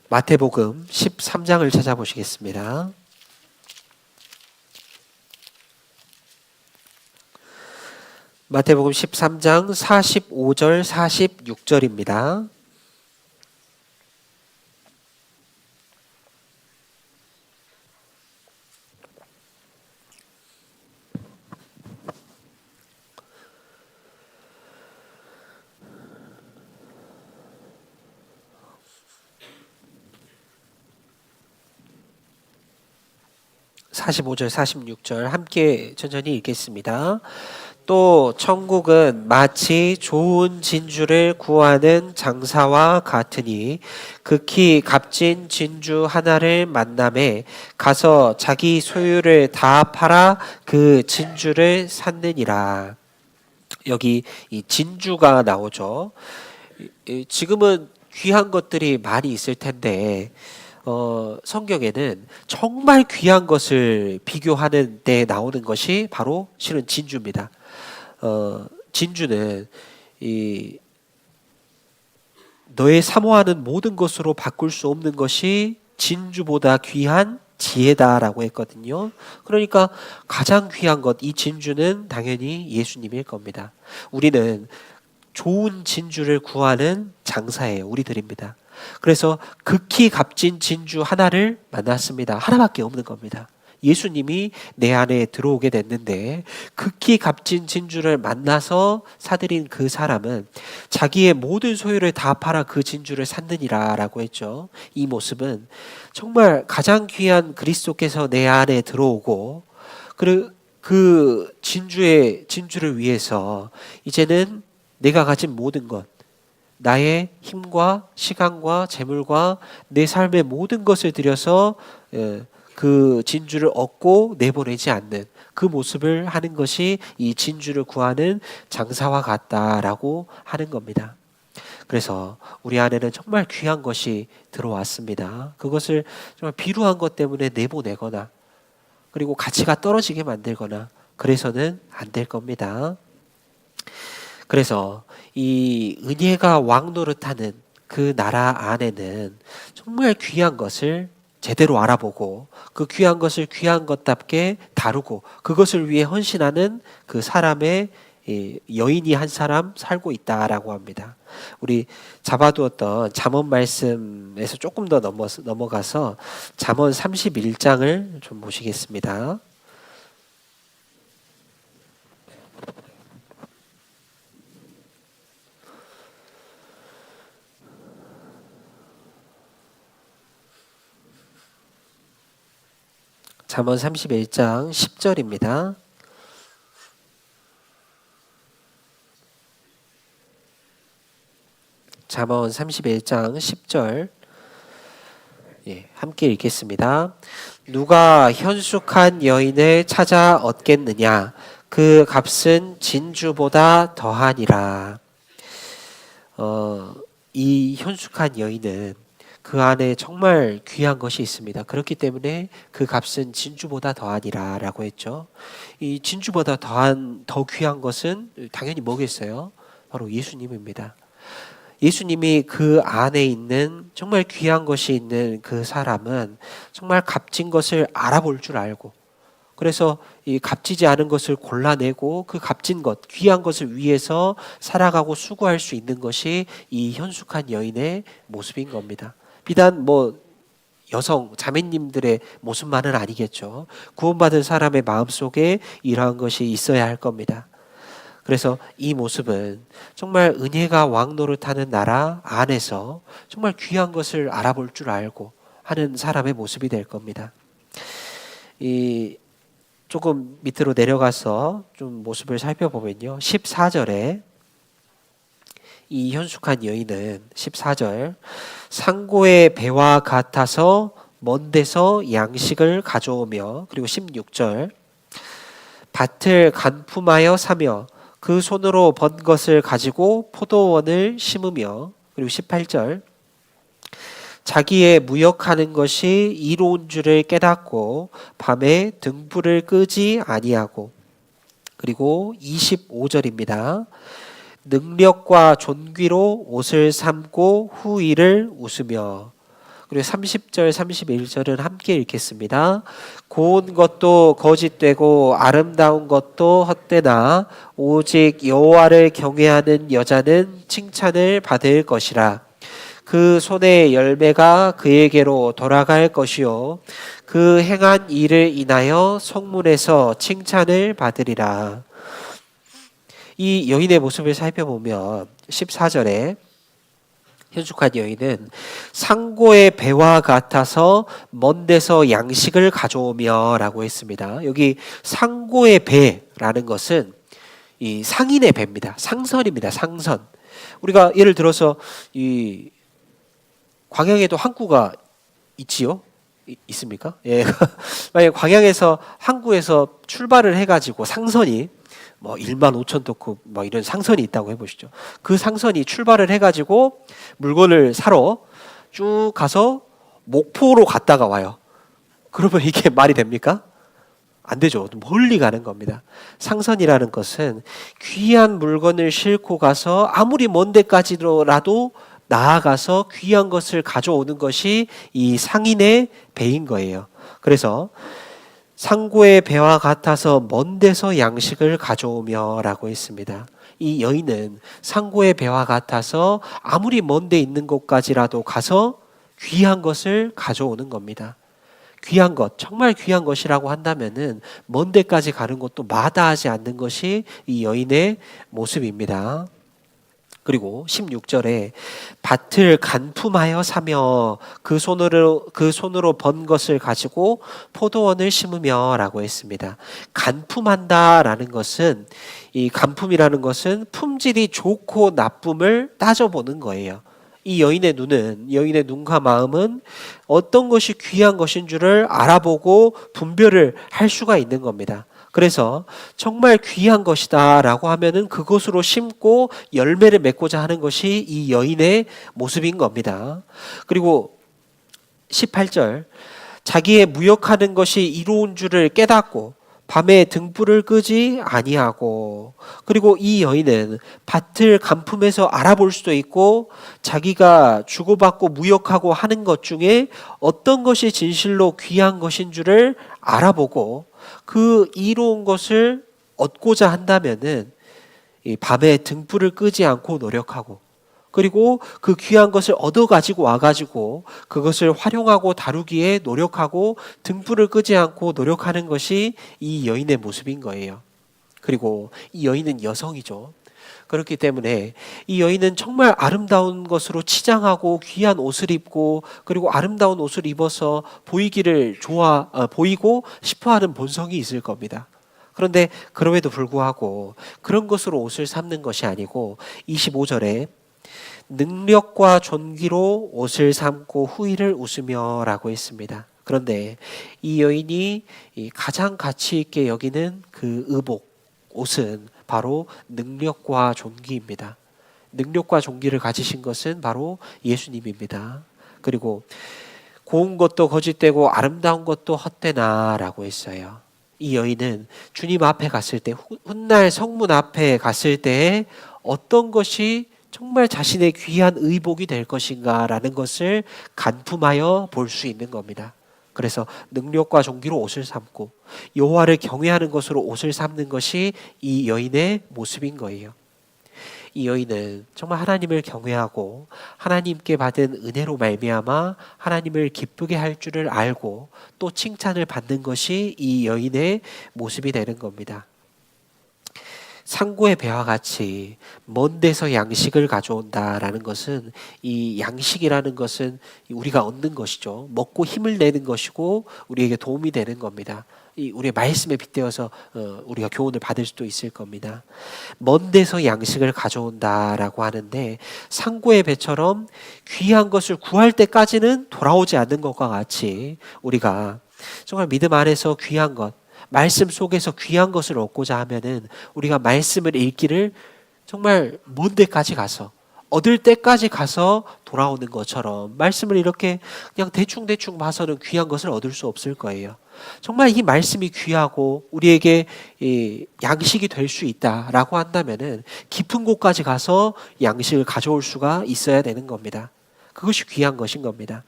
마태복음 13장을 찾아보시겠습니다. 마태복음 13장 45절 46절입니다. (45절) (46절) 함께 천천히 읽겠습니다. 또 천국은 마치 좋은 진주를 구하는 장사와 같으니 극히 값진 진주 하나를 만남에 가서 자기 소유를 다 팔아 그 진주를 샀느니라. 여기 이 진주가 나오죠. 지금은 귀한 것들이 많이 있을 텐데 성경에는 정말 귀한 것을 비교하는 데 나오는 것이 바로 실은 진주입니다. 진주는 너의 사모하는 모든 것으로 바꿀 수 없는 것이 진주보다 귀한 지혜다라고 했거든요. 그러니까 가장 귀한 것, 이 진주는 당연히 예수님일 겁니다. 우리는 좋은 진주를 구하는 장사예요. 우리들입니다. 그래서 극히 값진 진주 하나를 만났습니다. 하나밖에 없는 겁니다. 예수님이 내 안에 들어오게 됐는데 극히 값진 진주를 만나서 사들인 그 사람은 자기의 모든 소유를 다 팔아 그 진주를 샀느니라 라고 했죠. 이 모습은 정말 가장 귀한 그리스도께서 내 안에 들어오고 그 진주를 위해서 이제는 내가 가진 모든 것, 나의 힘과 시간과 재물과 내 삶의 모든 것을 들여서 그 진주를 얻고 내보내지 않는 그 모습을 하는 것이 이 진주를 구하는 장사와 같다라고 하는 겁니다. 그래서 우리 안에는 정말 귀한 것이 들어왔습니다. 그것을 정말 비루한 것 때문에 내보내거나 그리고 가치가 떨어지게 만들거나 그래서는 안 될 겁니다. 그래서 이 은혜가 왕노릇하는 그 나라 안에는 정말 귀한 것을 제대로 알아보고 그 귀한 것을 귀한 것답게 다루고 그것을 위해 헌신하는 그 사람의 여인이 한 사람 살고 있다라고 합니다. 우리 잡아두었던 잠언 말씀에서 조금 더 넘어가서 잠언 31장을 좀 보시겠습니다. 잠언 31장 10절입니다. 잠언 31장 10절 함께 읽겠습니다. 누가 현숙한 여인을 찾아 얻겠느냐? 그 값은 진주보다 더하니라. 이 현숙한 여인은 그 안에 정말 귀한 것이 있습니다. 그렇기 때문에 그 값은 진주보다 더하니라 라고 했죠. 이 진주보다 더 귀한 것은 당연히 뭐겠어요? 바로 예수님입니다. 예수님이 그 안에 있는 정말 귀한 것이 있는 그 사람은 정말 값진 것을 알아볼 줄 알고, 그래서 이 값지지 않은 것을 골라내고 그 값진 것, 귀한 것을 위해서 살아가고 수고할 수 있는 것이 이 현숙한 여인의 모습인 겁니다. 비단 여성 자매님들의 모습만은 아니겠죠. 구원받은 사람의 마음속에 이러한 것이 있어야 할 겁니다. 그래서 이 모습은 정말 은혜가 왕노릇하는 나라 안에서 정말 귀한 것을 알아볼 줄 알고 하는 사람의 모습이 될 겁니다. 조금 밑으로 내려가서 좀 모습을 살펴보면요. 14절에 이 현숙한 여인은 14절 상고의 배와 같아서 먼 데서 양식을 가져오며, 그리고 16절 밭을 간품하여 사며 그 손으로 번 것을 가지고 포도원을 심으며, 그리고 18절 자기의 무역하는 것이 이로운 줄을 깨닫고 밤에 등불을 끄지 아니하고, 그리고 25절입니다. 능력과 존귀로 옷을 삼고 후일을 웃으며, 그리고 30절 31절은 함께 읽겠습니다. 고운 것도 거짓되고 아름다운 것도 헛되나 오직 여호와를 경외하는 여자는 칭찬을 받을 것이라. 그 손의 열매가 그에게로 돌아갈 것이요 그 행한 일을 인하여 성문에서 칭찬을 받으리라. 이 여인의 모습을 살펴보면 14절에 현숙한 여인은 상고의 배와 같아서 먼 데서 양식을 가져오며 라고 했습니다. 여기 상고의 배라는 것은 이 상인의 배입니다. 상선입니다. 상선. 우리가 예를 들어서 이 광양에도 항구가 있지요? 있습니까? 예. 만약 광양에서 항구에서 출발을 해가지고 상선이 1만 5천 토크 이런 상선이 있다고 해보시죠. 그 상선이 출발을 해가지고 물건을 사러 쭉 가서 목포로 갔다가 와요. 그러면 이게 말이 됩니까? 안 되죠. 멀리 가는 겁니다. 상선이라는 것은 귀한 물건을 싣고 가서 아무리 먼 데까지라도 나아가서 귀한 것을 가져오는 것이 이 상인의 배인 거예요. 그래서 상고의 배와 같아서 먼 데서 양식을 가져오며 라고 했습니다. 이 여인은 상고의 배와 같아서 아무리 먼 데 있는 곳까지라도 가서 귀한 것을 가져오는 겁니다. 귀한 것, 정말 귀한 것이라고 한다면은 먼 데까지 가는 것도 마다하지 않는 것이 이 여인의 모습입니다. 그리고 16절에 밭을 간품하여 사며 그 손으로 번 것을 가지고 포도원을 심으며 라고 했습니다. 간품한다라는 것은, 이 간품이라는 것은 품질이 좋고 나쁨을 따져보는 거예요. 이 여인의 눈과 마음은 어떤 것이 귀한 것인 줄을 알아보고 분별을 할 수가 있는 겁니다. 그래서 정말 귀한 것이다 라고 하면은 그것으로 심고 열매를 맺고자 하는 것이 이 여인의 모습인 겁니다. 그리고 18절 자기의 무역하는 것이 이로운 줄을 깨닫고 밤에 등불을 끄지 아니하고, 그리고 이 여인은 밭을 간품해서 알아볼 수도 있고 자기가 주고받고 무역하고 하는 것 중에 어떤 것이 진실로 귀한 것인 줄을 알아보고 그 이로운 것을 얻고자 한다면은 이 밤에 등불을 끄지 않고 노력하고, 그리고 그 귀한 것을 얻어 가지고 와가지고 그것을 활용하고 다루기에 노력하고 등불을 끄지 않고 노력하는 것이 이 여인의 모습인 거예요. 그리고 이 여인은 여성이죠. 그렇기 때문에 이 여인은 정말 아름다운 것으로 치장하고 귀한 옷을 입고 그리고 아름다운 옷을 입어서 보이기를 보이고 싶어하는 본성이 있을 겁니다. 그런데 그럼에도 불구하고 그런 것으로 옷을 삼는 것이 아니고 25절에 능력과 존귀로 옷을 삼고 후일을 웃으며 라고 했습니다. 그런데 이 여인이 가장 가치 있게 여기는 그 의복, 옷은 바로 능력과 존귀입니다. 능력과 존귀를 가지신 것은 바로 예수님입니다. 그리고 고운 것도 거짓되고 아름다운 것도 헛되나 라고 했어요. 이 여인은 주님 앞에 갔을 때, 훗날 성문 앞에 갔을 때 어떤 것이 정말 자신의 귀한 의복이 될 것인가 라는 것을 간품하여 볼 수 있는 겁니다. 그래서 능력과 존귀로 옷을 삼고 여호와를 경외하는 것으로 옷을 삼는 것이 이 여인의 모습인 거예요. 이 여인은 정말 하나님을 경외하고 하나님께 받은 은혜로 말미암아 하나님을 기쁘게 할 줄을 알고 또 칭찬을 받는 것이 이 여인의 모습이 되는 겁니다. 상고의 배와 같이 먼 데서 양식을 가져온다라는 것은, 이 양식이라는 것은 우리가 얻는 것이죠. 먹고 힘을 내는 것이고 우리에게 도움이 되는 겁니다. 우리의 말씀에 빗대어서 우리가 교훈을 받을 수도 있을 겁니다. 먼 데서 양식을 가져온다라고 하는데, 상고의 배처럼 귀한 것을 구할 때까지는 돌아오지 않는 것과 같이 우리가 정말 믿음 안에서 귀한 것, 말씀 속에서 귀한 것을 얻고자 하면은 우리가 말씀을 읽기를 정말 먼 데까지 가서, 얻을 때까지 가서 돌아오는 것처럼 말씀을 이렇게 그냥 대충대충 봐서는 귀한 것을 얻을 수 없을 거예요. 정말 이 말씀이 귀하고 우리에게 양식이 될 수 있다라고 한다면은 깊은 곳까지 가서 양식을 가져올 수가 있어야 되는 겁니다. 그것이 귀한 것인 겁니다.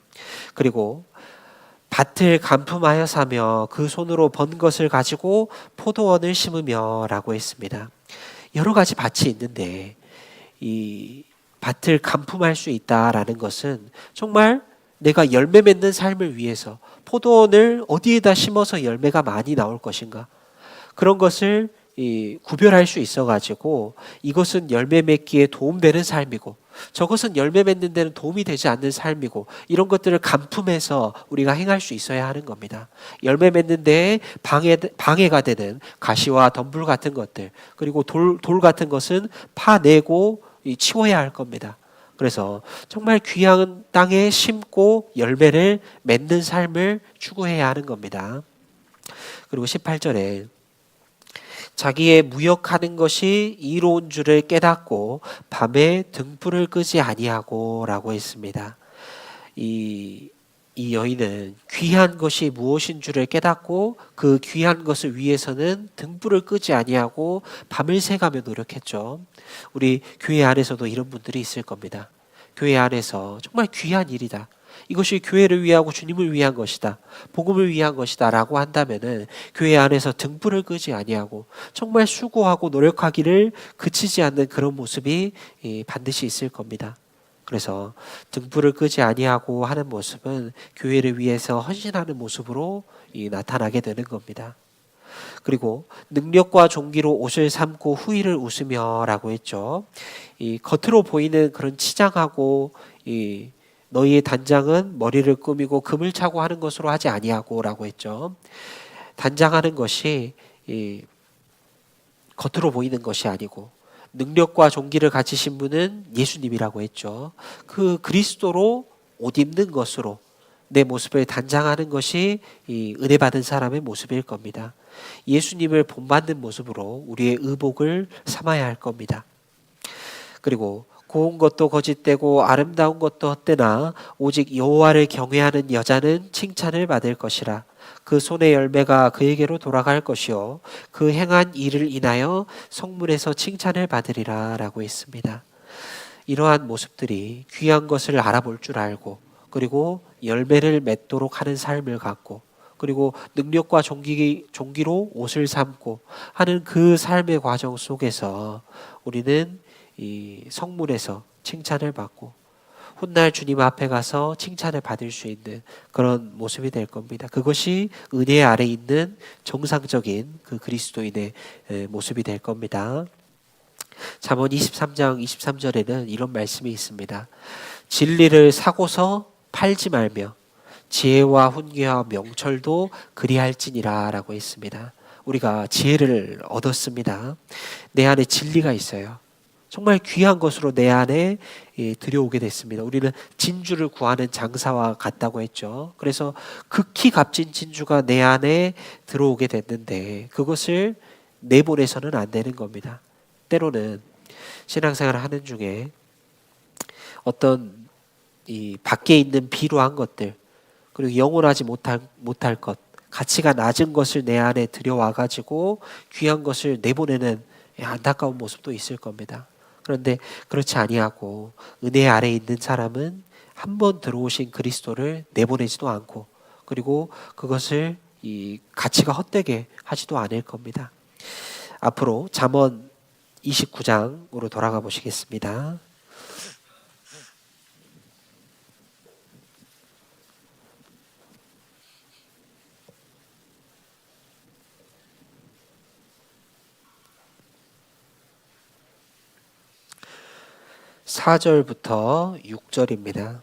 그리고 밭을 간품하여 사며 그 손으로 번 것을 가지고 포도원을 심으며 라고 했습니다. 여러 가지 밭이 있는데 이 밭을 간품할 수 있다라는 것은 정말 내가 열매 맺는 삶을 위해서 포도원을 어디에다 심어서 열매가 많이 나올 것인가, 그런 것을 구별할 수 있어가지고 이것은 열매 맺기에 도움되는 삶이고 저것은 열매 맺는 데는 도움이 되지 않는 삶이고, 이런 것들을 간품해서 우리가 행할 수 있어야 하는 겁니다. 열매 맺는 데에 방해가 되는 가시와 덤불 같은 것들, 그리고 돌 같은 것은 파내고 치워야 할 겁니다. 그래서 정말 귀한 땅에 심고 열매를 맺는 삶을 추구해야 하는 겁니다. 그리고 18절에 자기의 무역하는 것이 이로운 줄을 깨닫고 밤에 등불을 끄지 아니하고 라고 했습니다. 이 여인은 귀한 것이 무엇인 줄을 깨닫고 그 귀한 것을 위해서는 등불을 끄지 아니하고 밤을 새가며 노력했죠. 우리 교회 안에서도 이런 분들이 있을 겁니다. 교회 안에서 정말 귀한 일이다, 이것이 교회를 위하고 주님을 위한 것이다, 복음을 위한 것이다 라고 한다면은 교회 안에서 등불을 끄지 아니하고 정말 수고하고 노력하기를 그치지 않는 그런 모습이 반드시 있을 겁니다. 그래서 등불을 끄지 아니하고 하는 모습은 교회를 위해서 헌신하는 모습으로 나타나게 되는 겁니다. 그리고 능력과 존귀로 옷을 삼고 후일을 웃으며 라고 했죠. 이 겉으로 보이는 그런 치장하고 너희의 단장은 머리를 꾸미고 금을 차고 하는 것으로 하지 아니하고 라고 했죠. 단장하는 것이 겉으로 보이는 것이 아니고 능력과 존귀를 가지신 분은 예수님이라고 했죠. 그 그리스도로 옷 입는 것으로 내 모습을 단장하는 것이 이 은혜 받은 사람의 모습일 겁니다. 예수님을 본받는 모습으로 우리의 의복을 삼아야 할 겁니다. 그리고 고운 것도 거짓되고 아름다운 것도 헛되나 오직 여호와를 경외하는 여자는 칭찬을 받을 것이라. 그 손의 열매가 그에게로 돌아갈 것이요 그 행한 일을 인하여 성문에서 칭찬을 받으리라 라고 했습니다. 이러한 모습들이 귀한 것을 알아볼 줄 알고 그리고 열매를 맺도록 하는 삶을 갖고 그리고 능력과 종기로 옷을 삼고 하는 그 삶의 과정 속에서 우리는 이 성문에서 칭찬을 받고 훗날 주님 앞에 가서 칭찬을 받을 수 있는 그런 모습이 될 겁니다. 그것이 은혜 아래 있는 정상적인 그 그리스도인의 모습이 될 겁니다. 잠언 23장 23절에는 이런 말씀이 있습니다. 진리를 사고서 팔지 말며 지혜와 훈계와 명철도 그리할지니라 라고 했습니다. 우리가 지혜를 얻었습니다. 내 안에 진리가 있어요. 정말 귀한 것으로 내 안에 들여오게 됐습니다. 우리는 진주를 구하는 장사와 같다고 했죠. 그래서 극히 값진 진주가 내 안에 들어오게 됐는데 그것을 내보내서는 안 되는 겁니다. 때로는 신앙생활을 하는 중에 어떤 이 밖에 있는 비루한 것들 그리고 영원하지 못할 것 가치가 낮은 것을 내 안에 들여와 가지고 귀한 것을 내보내는 안타까운 모습도 있을 겁니다. 그런데 그렇지 아니하고 은혜 아래 있는 사람은 한 번 들어오신 그리스도를 내보내지도 않고 그리고 그것을 이 가치가 헛되게 하지도 않을 겁니다. 앞으로 잠언 29장으로 돌아가 보시겠습니다. (4절부터) (6절입니다)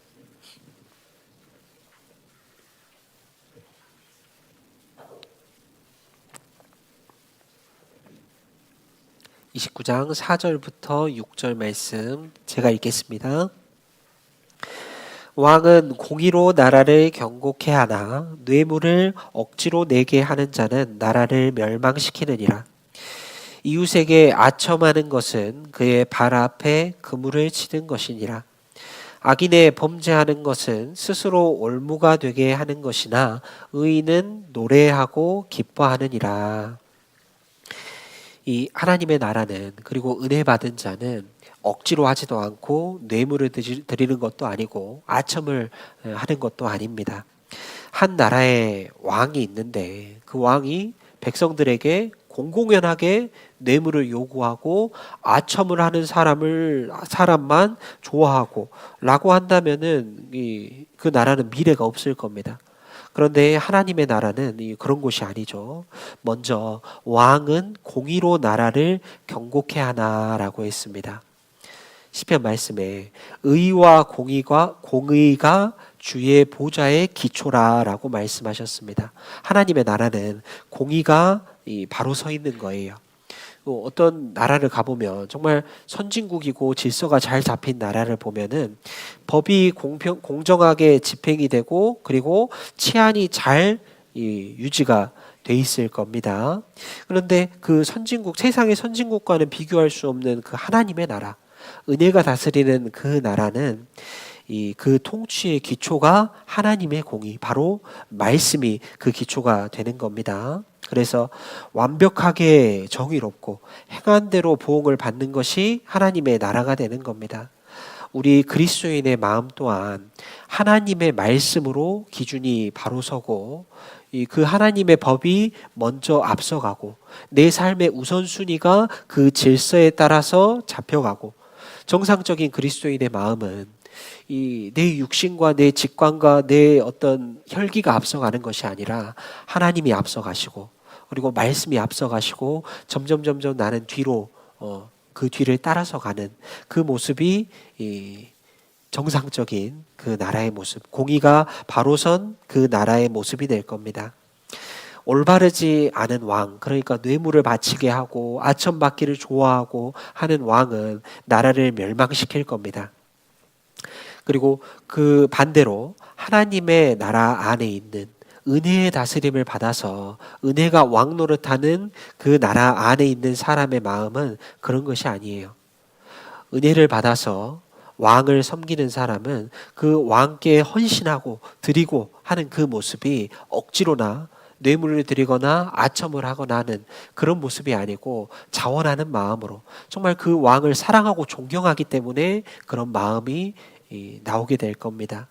29장 4절부터 6절 말씀 제가 읽겠습니다. 왕은 공의로 나라를 경고케 하나 뇌물을 억지로 내게 하는 자는 나라를 멸망시키느니라. 이웃에게 아첨하는 것은 그의 발 앞에 그물을 치는 것이니라. 악인의 범죄하는 것은 스스로 올무가 되게 하는 것이나 의인은 노래하고 기뻐하느니라. 이 하나님의 나라는 그리고 은혜 받은 자는 억지로 하지도 않고 뇌물을 드리는 것도 아니고 아첨을 하는 것도 아닙니다. 한 나라에 왕이 있는데 그 왕이 백성들에게 공공연하게 뇌물을 요구하고 아첨을 하는 사람만 좋아하고 라고 한다면은 그 나라는 미래가 없을 겁니다. 그런데 하나님의 나라는 그런 곳이 아니죠. 먼저 왕은 공의로 나라를 경고케 하나라고 했습니다. 시편 말씀에 의와 공의가 주의 보좌의 기초라라고 말씀하셨습니다. 하나님의 나라는 공의가 바로 서 있는 거예요. 어떤 나라를 가보면 정말 선진국이고 질서가 잘 잡힌 나라를 보면은 법이 공정하게 집행이 되고 그리고 치안이 잘 유지가 돼 있을 겁니다. 그런데 그 세상의 선진국과는 비교할 수 없는 그 하나님의 나라, 은혜가 다스리는 그 나라는 그 통치의 기초가 하나님의 공의, 바로 말씀이 그 기초가 되는 겁니다. 그래서 완벽하게 정의롭고 행한 대로 보응을 받는 것이 하나님의 나라가 되는 겁니다. 우리 그리스도인의 마음 또한 하나님의 말씀으로 기준이 바로 서고 그 하나님의 법이 먼저 앞서가고 내 삶의 우선순위가 그 질서에 따라서 잡혀가고 정상적인 그리스도인의 마음은 내 육신과 내 직관과 내 어떤 혈기가 앞서가는 것이 아니라 하나님이 앞서가시고 그리고 말씀이 앞서가시고 점점 나는 뒤로 그 뒤를 따라서 가는 그 모습이 정상적인 그 나라의 모습, 공의가 바로 선 그 나라의 모습이 될 겁니다. 올바르지 않은 왕, 그러니까 뇌물을 바치게 하고 아첨받기를 좋아하고 하는 왕은 나라를 멸망시킬 겁니다. 그리고 그 반대로 하나님의 나라 안에 있는 은혜의 다스림을 받아서 은혜가 왕 노릇하는 그 나라 안에 있는 사람의 마음은 그런 것이 아니에요. 은혜를 받아서 왕을 섬기는 사람은 그 왕께 헌신하고 드리고 하는 그 모습이 억지로나 뇌물을 드리거나 아첨을 하거나 하는 그런 모습이 아니고 자원하는 마음으로 정말 그 왕을 사랑하고 존경하기 때문에 그런 마음이 나오게 될 겁니다.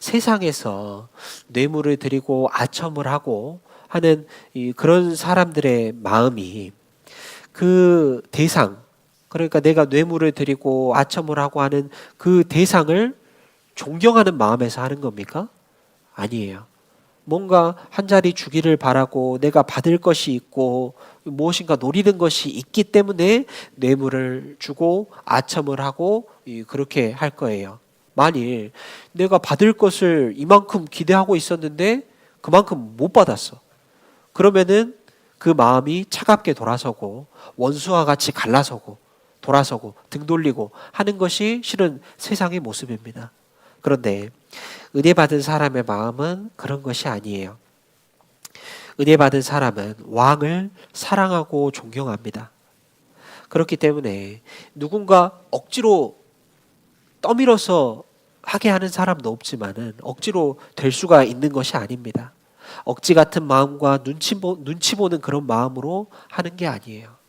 세상에서 뇌물을 드리고 아첨을 하고 하는 그런 사람들의 마음이 그 대상, 그러니까 내가 뇌물을 드리고 아첨을 하고 하는 그 대상을 존경하는 마음에서 하는 겁니까? 아니에요. 뭔가 한 자리 주기를 바라고 내가 받을 것이 있고 무엇인가 노리는 것이 있기 때문에 뇌물을 주고 아첨을 하고 그렇게 할 거예요. 만일 내가 받을 것을 이만큼 기대하고 있었는데 그만큼 못 받았어. 그러면은 그 마음이 차갑게 돌아서고 원수와 같이 갈라서고 돌아서고 등 돌리고 하는 것이 실은 세상의 모습입니다. 그런데 은혜 받은 사람의 마음은 그런 것이 아니에요. 은혜 받은 사람은 왕을 사랑하고 존경합니다. 그렇기 때문에 누군가 억지로 떠밀어서 하게 하는 사람도 없지만은 억지로 될 수가 있는 것이 아닙니다. 억지 같은 마음과 눈치 보는 그런 마음으로 하는 게 아니에요.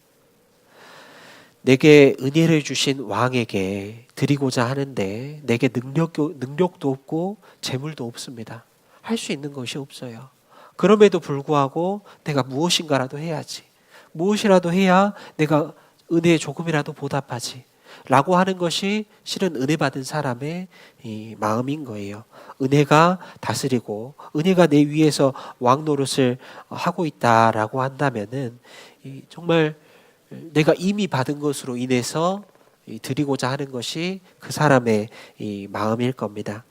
내게 은혜를 주신 왕에게 드리고자 하는데 내게 능력도 없고 재물도 없습니다. 할 수 있는 것이 없어요. 그럼에도 불구하고 내가 무엇인가라도 해야지. 무엇이라도 해야 내가 은혜에 조금이라도 보답하지. 라고 하는 것이 실은 은혜 받은 사람의 이 마음인 거예요. 은혜가 다스리고 은혜가 내 위에서 왕 노릇을 하고 있다라고 한다면은 정말 내가 이미 받은 것으로 인해서 드리고자 하는 것이 그 사람의 이 마음일 겁니다.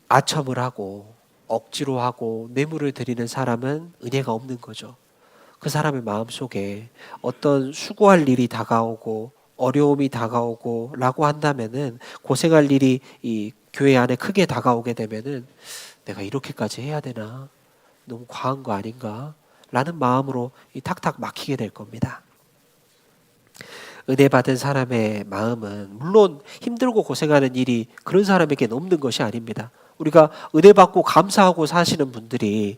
아첨을 하고 억지로 하고 뇌물을 드리는 사람은 은혜가 없는 거죠. 그 사람의 마음속에 어떤 수고할 일이 다가오고 어려움이 다가오고 라고 한다면은 고생할 일이 이 교회 안에 크게 다가오게 되면은 내가 이렇게까지 해야 되나? 너무 과한 거 아닌가? 라는 마음으로 탁탁 막히게 될 겁니다. 은혜 받은 사람의 마음은 물론 힘들고 고생하는 일이 그런 사람에게는 없는 것이 아닙니다. 우리가 은혜 받고 감사하고 사시는 분들이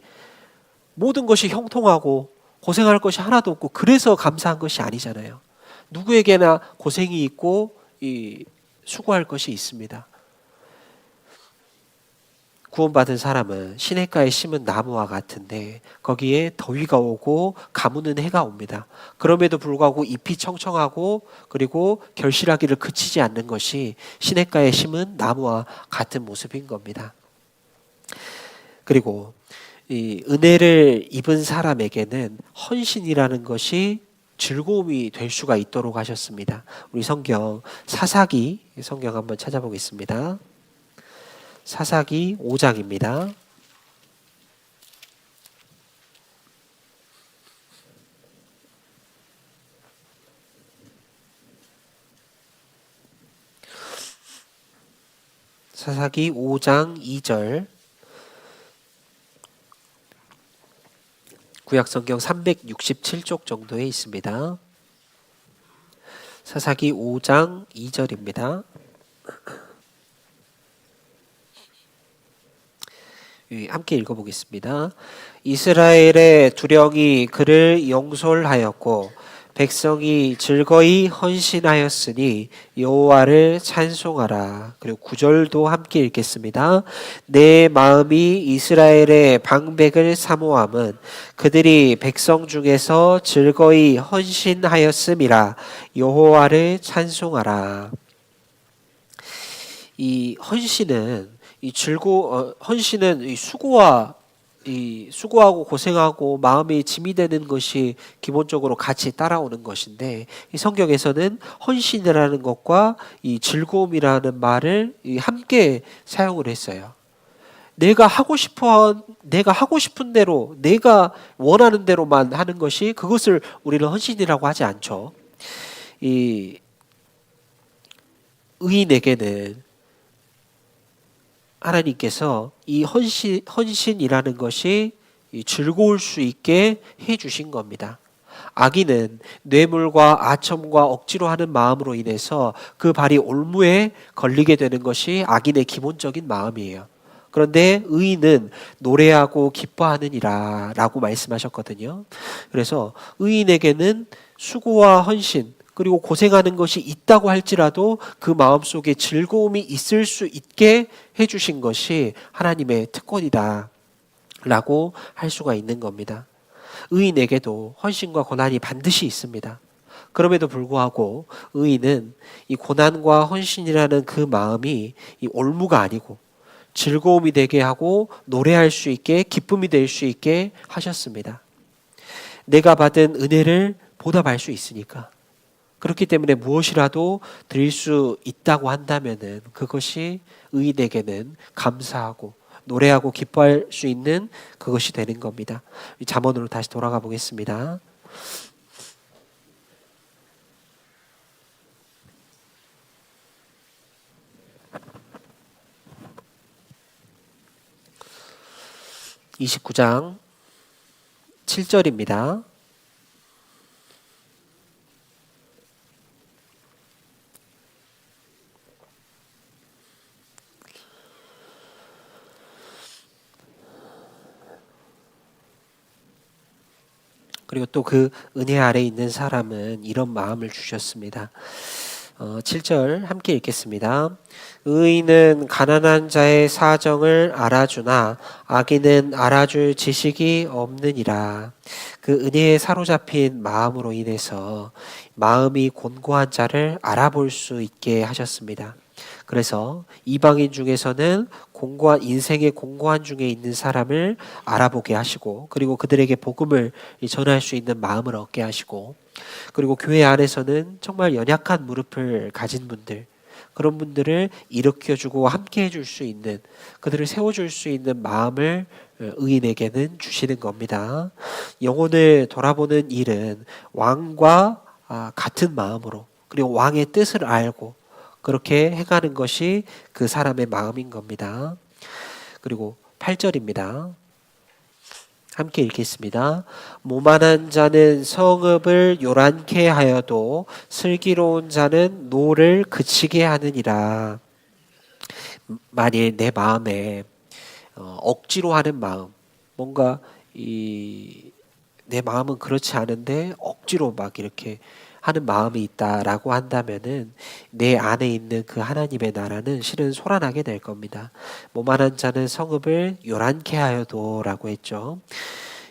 모든 것이 형통하고 고생할 것이 하나도 없고 그래서 감사한 것이 아니잖아요. 누구에게나 고생이 있고 수고할 것이 있습니다. 구원받은 사람은 시냇가에 심은 나무와 같은데 거기에 더위가 오고 가무는 해가 옵니다. 그럼에도 불구하고 잎이 청청하고 그리고 결실하기를 그치지 않는 것이 시냇가에 심은 나무와 같은 모습인 겁니다. 그리고 이 은혜를 입은 사람에게는 헌신이라는 것이 즐거움이 될 수가 있도록 하셨습니다. 우리 성경 사사기 성경 한번 찾아보겠습니다. 사사기 5장입니다. 사사기 5장 2절 구약성경 367쪽 정도에 있습니다. 사사기 5장 2절입니다. 함께 읽어보겠습니다. 이스라엘의 두령이 그를 용솔하였고 백성이 즐거이 헌신하였으니 여호와를 찬송하라. 그리고 9절도 함께 읽겠습니다. 내 마음이 이스라엘의 방백을 사모함은 그들이 백성 중에서 즐거이 헌신하였음이라. 여호와를 찬송하라. 이 헌신은 헌신은 수고하고 고생하고 마음이 짐이 되는 것이 기본적으로 같이 따라오는 것인데 이 성경에서는 헌신이라는 것과 이 즐거움이라는 말을 함께 사용을 했어요. 내가 하고 싶은 대로 내가 원하는 대로만 하는 것이 그것을 우리는 헌신이라고 하지 않죠. 이 의인에게는 하나님께서 이 헌신이라는 것이 즐거울 수 있게 해주신 겁니다. 악인은 뇌물과 아첨과 억지로 하는 마음으로 인해서 그 발이 올무에 걸리게 되는 것이 악인의 기본적인 마음이에요. 그런데 의인은 노래하고 기뻐하느니라 라고 말씀하셨거든요. 그래서 의인에게는 수고와 헌신 그리고 고생하는 것이 있다고 할지라도 그 마음속에 즐거움이 있을 수 있게 해주신 것이 하나님의 특권이다 라고 할 수가 있는 겁니다. 의인에게도 헌신과 고난이 반드시 있습니다. 그럼에도 불구하고 의인은 이 고난과 헌신이라는 그 마음이 이 올무가 아니고 즐거움이 되게 하고 노래할 수 있게 기쁨이 될 수 있게 하셨습니다. 내가 받은 은혜를 보답할 수 있으니까. 그렇기 때문에 무엇이라도 드릴 수 있다고 한다면은 그것이 의인에게는 감사하고 노래하고 기뻐할 수 있는 그것이 되는 겁니다. 잠언으로 다시 돌아가 보겠습니다. 29장 7절입니다. 그리고 또 그 은혜 아래 있는 사람은 이런 마음을 주셨습니다. 7절 함께 읽겠습니다. 의인은 가난한 자의 사정을 알아주나 악인은 알아줄 지식이 없느니라. 그 은혜에 사로잡힌 마음으로 인해서 마음이 곤고한 자를 알아볼 수 있게 하셨습니다. 그래서 이방인 중에서는 인생의 공고한 중에 있는 사람을 알아보게 하시고, 그리고 그들에게 복음을 전할 수 있는 마음을 얻게 하시고, 그리고 교회 안에서는 정말 연약한 무릎을 가진 분들, 그런 분들을 일으켜주고 함께 해줄 수 있는, 그들을 세워줄 수 있는 마음을 의인에게는 주시는 겁니다. 영혼을 돌아보는 일은 왕과 같은 마음으로, 그리고 왕의 뜻을 알고 그렇게 해가는 것이 그 사람의 마음인 겁니다. 그리고 8절입니다. 함께 읽겠습니다. 모만한 자는 성읍을 요란케 하여도 슬기로운 자는 노를 그치게 하느니라. 만일 내 마음에 억지로 하는 마음, 뭔가 내 마음은 그렇지 않은데 억지로 막 이렇게 하는 마음이 있다라고 한다면은 내 안에 있는 그 하나님의 나라는 실은 소란하게 될 겁니다. 모만한 자는 성읍을 요란케 하여도라고 했죠.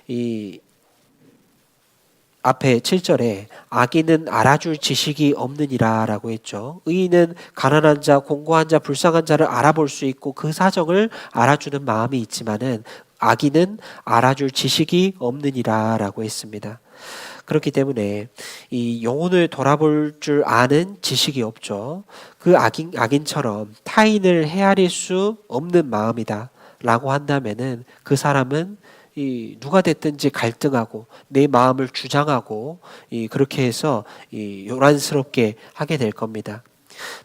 이 앞에 7절에 악인은 알아줄 지식이 없느니라라고 했죠. 의인은 가난한 자, 공고한 자, 불쌍한 자를 알아볼 수 있고 그 사정을 알아주는 마음이 있지만은 악인은 알아줄 지식이 없느니라라고 했습니다. 그렇기 때문에 이 영혼을 돌아볼 줄 아는 지식이 없죠. 그 악인처럼 타인을 헤아릴 수 없는 마음이다 라고 한다면은 그 사람은 누가 됐든지 갈등하고 내 마음을 주장하고 그렇게 해서 요란스럽게 하게 될 겁니다.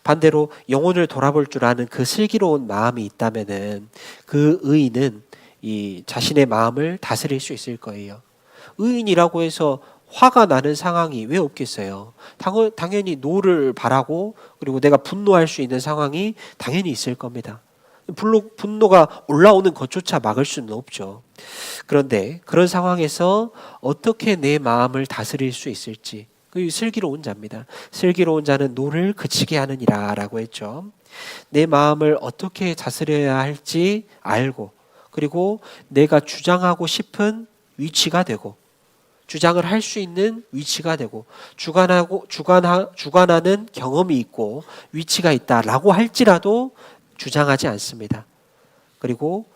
반대로 영혼을 돌아볼 줄 아는 그 슬기로운 마음이 있다면은 그 의인은 자신의 마음을 다스릴 수 있을 거예요. 의인이라고 해서 화가 나는 상황이 왜 없겠어요? 당연히 노를 바라고 그리고 내가 분노할 수 있는 상황이 당연히 있을 겁니다. 분노가 올라오는 것조차 막을 수는 없죠. 그런데 그런 상황에서 어떻게 내 마음을 다스릴 수 있을지, 그 슬기로운 자입니다. 슬기로운 자는 노를 그치게 하느니라 라고 했죠. 내 마음을 어떻게 다스려야 할지 알고, 그리고 내가 주장하고 싶은 위치가 되고 주장을 할 수 있는 위치가 되고 주관하는 경험이 있고 위치가 있다라고 할지라도 주장하지 않습니다. 그리고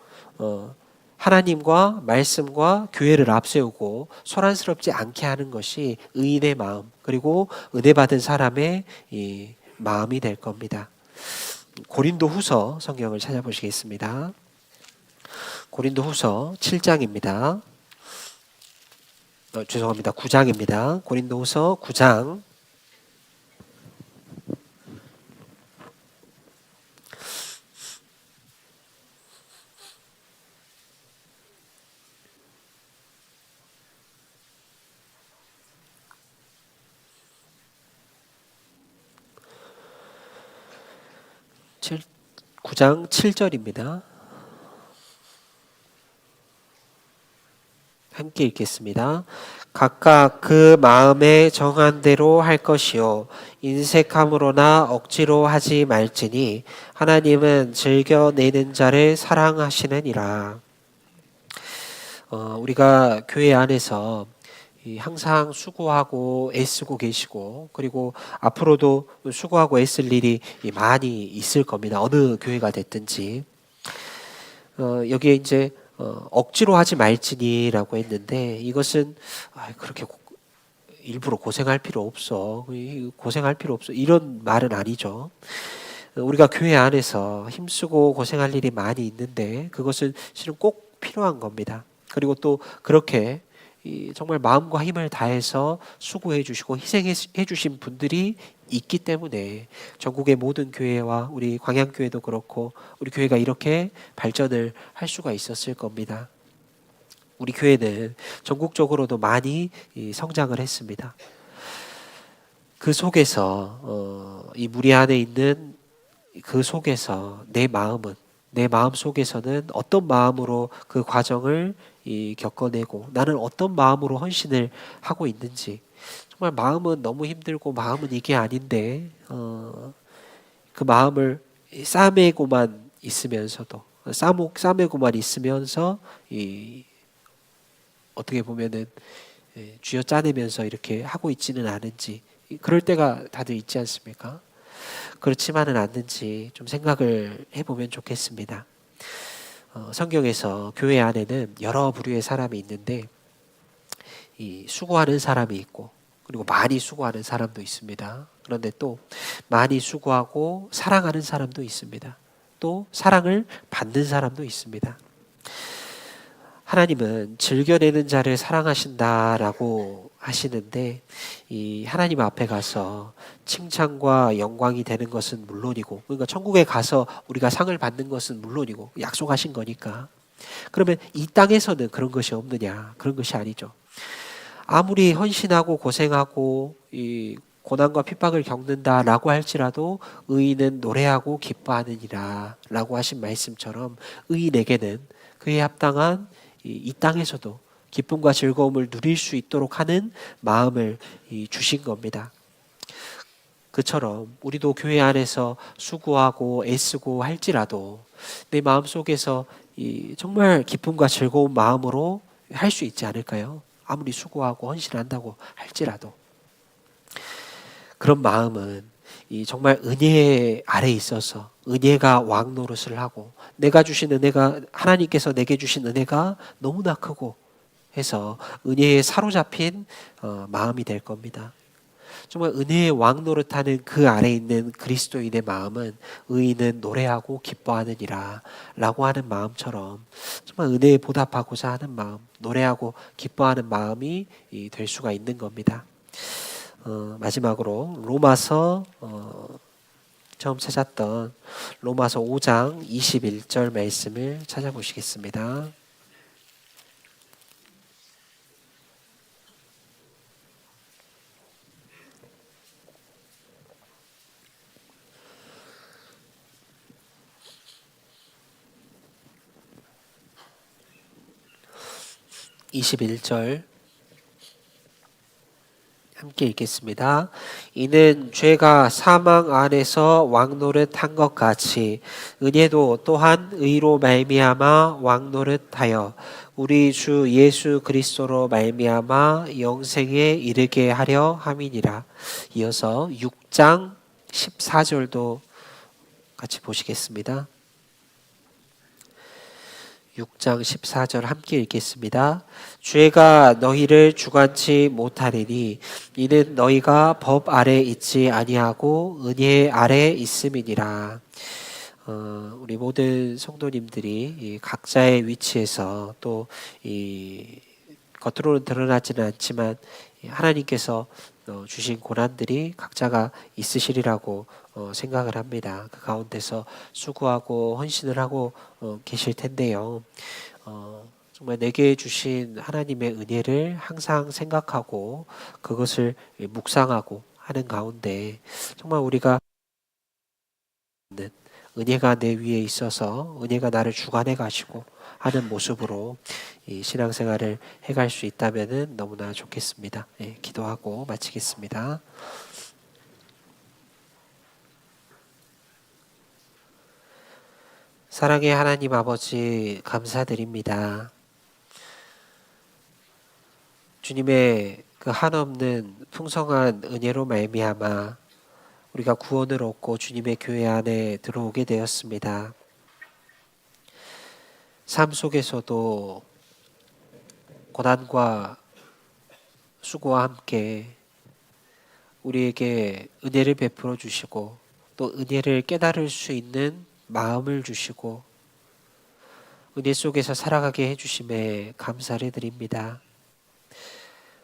하나님과 말씀과 교회를 앞세우고 소란스럽지 않게 하는 것이 의인의 마음, 그리고 은혜 받은 사람의 이 마음이 될 겁니다. 고린도후서 성경을 찾아보시겠습니다. 고린도후서 7장입니다. 죄송합니다. 9장입니다. 고린도후서 9장 9장 7절입니다. 함께 읽겠습니다. 각각 그 마음에 정한 대로 할 것이요 인색함으로나 억지로 하지 말지니 하나님은 즐겨내는 자를 사랑하시느니라. 우리가 교회 안에서 항상 수고하고 애쓰고 계시고 그리고 앞으로도 수고하고 애쓸 일이 많이 있을 겁니다. 어느 교회가 됐든지. 여기에 이제 억지로 하지 말지니라고 했는데 이것은 그렇게 일부러 고생할 필요 없어. 고생할 필요 없어. 이런 말은 아니죠. 우리가 교회 안에서 힘쓰고 고생할 일이 많이 있는데 그것은 실은 꼭 필요한 겁니다. 그리고 또 그렇게 정말 마음과 힘을 다해서 수고해 주시고 희생해 주신 분들이 있기 때문에 전국의 모든 교회와 우리 광양교회도 그렇고 우리 교회가 이렇게 발전을 할 수가 있었을 겁니다. 우리 교회는 전국적으로도 많이 성장을 했습니다. 그 속에서 이 무리 안에 있는 그 속에서 내 마음 속에서는 어떤 마음으로 그 과정을 겪어내고 나는 어떤 마음으로 헌신을 하고 있는지 정말 마음은 너무 힘들고 마음은 이게 아닌데 그 마음을 싸매고만 있으면서도 싸매고만 있으면서 어떻게 보면은 쥐어 짜내면서 이렇게 하고 있지는 않은지 그럴 때가 다들 있지 않습니까? 그렇지만은 않는지 좀 생각을 해보면 좋겠습니다. 성경에서 교회 안에는 여러 부류의 사람이 있는데 수고하는 사람이 있고 그리고 많이 수고하는 사람도 있습니다. 그런데 또 많이 수고하고 사랑하는 사람도 있습니다. 또 사랑을 받는 사람도 있습니다. 하나님은 즐겨내는 자를 사랑하신다라고 하시는데 이 하나님 앞에 가서 칭찬과 영광이 되는 것은 물론이고 그러니까 천국에 가서 우리가 상을 받는 것은 물론이고 약속하신 거니까 그러면 이 땅에서는 그런 것이 없느냐? 그런 것이 아니죠. 아무리 헌신하고 고생하고 이 고난과 핍박을 겪는다라고 할지라도 의인은 노래하고 기뻐하느니라 라고 하신 말씀처럼 의인에게는 그에 합당한 이 땅에서도 기쁨과 즐거움을 누릴 수 있도록 하는 마음을 주신 겁니다. 그처럼 우리도 교회 안에서 수고하고 애쓰고 할지라도 내 마음속에서 정말 기쁨과 즐거운 마음으로 할 수 있지 않을까요? 아무리 수고하고 헌신한다고 할지라도 그런 마음은 정말 은혜 아래 있어서 은혜가 왕 노릇을 하고 내가 주신 은혜가 하나님께서 내게 주신 은혜가 너무나 크고 해서 은혜에 사로잡힌 마음이 될 겁니다. 정말 은혜의 왕 노릇하는 그 아래 있는 그리스도인의 마음은 의인은 노래하고 기뻐하느니라 라고 하는 마음처럼 정말 은혜에 보답하고자 하는 마음, 노래하고 기뻐하는 마음이 될 수가 있는 겁니다. 마지막으로 로마서 처음 찾았던 로마서 5장 21절 말씀을 찾아보시겠습니다. (21절) 함께 읽겠습니다. 이는 죄가 사망 안에서 왕노릇한 것 같이 은혜도 또한 의로 말미암아 왕노릇하여 우리 주 예수 그리스도로 말미암아 영생에 이르게 하려 함이니라. 이어서 6장 14절도 같이 보시겠습니다. 6장 14절 함께 읽겠습니다. 죄가 너희를 주관치 못하리니 이는 너희가 법 아래 있지 아니하고 은혜 아래 있음이니라. 우리 모든 성도님들이 각자의 위치에서 또 겉으로는 드러나지는 않지만 하나님께서 주신 고난들이 각자가 있으시리라고 생각을 합니다. 그 가운데서 수고하고 헌신을 하고 계실 텐데요. 정말 내게 주신 하나님의 은혜를 항상 생각하고 그것을 묵상하고 하는 가운데 정말 우리가 은혜가 내 위에 있어서 은혜가 나를 주관해 가시고 하는 모습으로 이 신앙생활을 해갈 수 있다면은 너무나 좋겠습니다. 예, 기도하고 마치겠습니다. 사랑의 하나님 아버지 감사드립니다. 주님의 그 한없는 풍성한 은혜로 말미암아 우리가 구원을 얻고 주님의 교회 안에 들어오게 되었습니다. 삶 속에서도 고난과 수고와 함께 우리에게 은혜를 베풀어 주시고 또 은혜를 깨달을 수 있는 마음을 주시고 은혜 속에서 살아가게 해주심에 감사를 드립니다.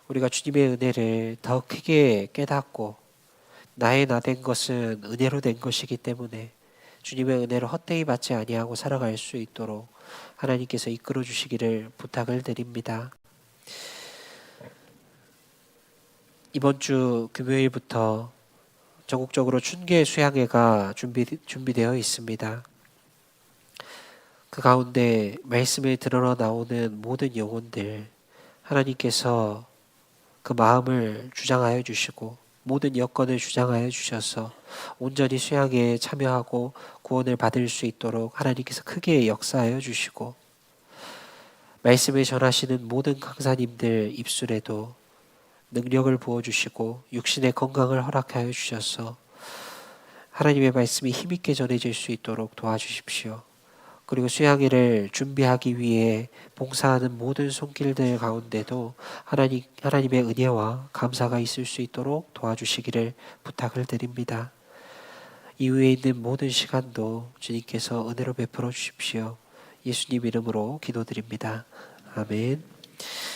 우리가 주님의 은혜를 더 크게 깨닫고 나의 나 된 것은 은혜로 된 것이기 때문에 주님의 은혜를 헛되이 받지 아니하고 살아갈 수 있도록 하나님께서 이끌어 주시기를 부탁을 드립니다. 이번 주 금요일부터 전국적으로 춘계 수양회가 준비되어 있습니다. 그 가운데 말씀을 들으러 나오는 모든 영혼들 하나님께서 그 마음을 주장하여 주시고 모든 여건을 주장하여 주셔서 온전히 수양회에 참여하고 구원을 받을 수 있도록 하나님께서 크게 역사하여 주시고 말씀을 전하시는 모든 강사님들 입술에도 능력을 부어주시고 육신의 건강을 허락하여 주셔서 하나님의 말씀이 힘있게 전해질 수 있도록 도와주십시오. 그리고 수양회를 준비하기 위해 봉사하는 모든 손길들 가운데도 하나님의 은혜와 감사가 있을 수 있도록 도와주시기를 부탁을 드립니다. 이후에 있는 모든 시간도 주님께서 은혜로 베풀어 주십시오. 예수님 이름으로 기도드립니다. 아멘.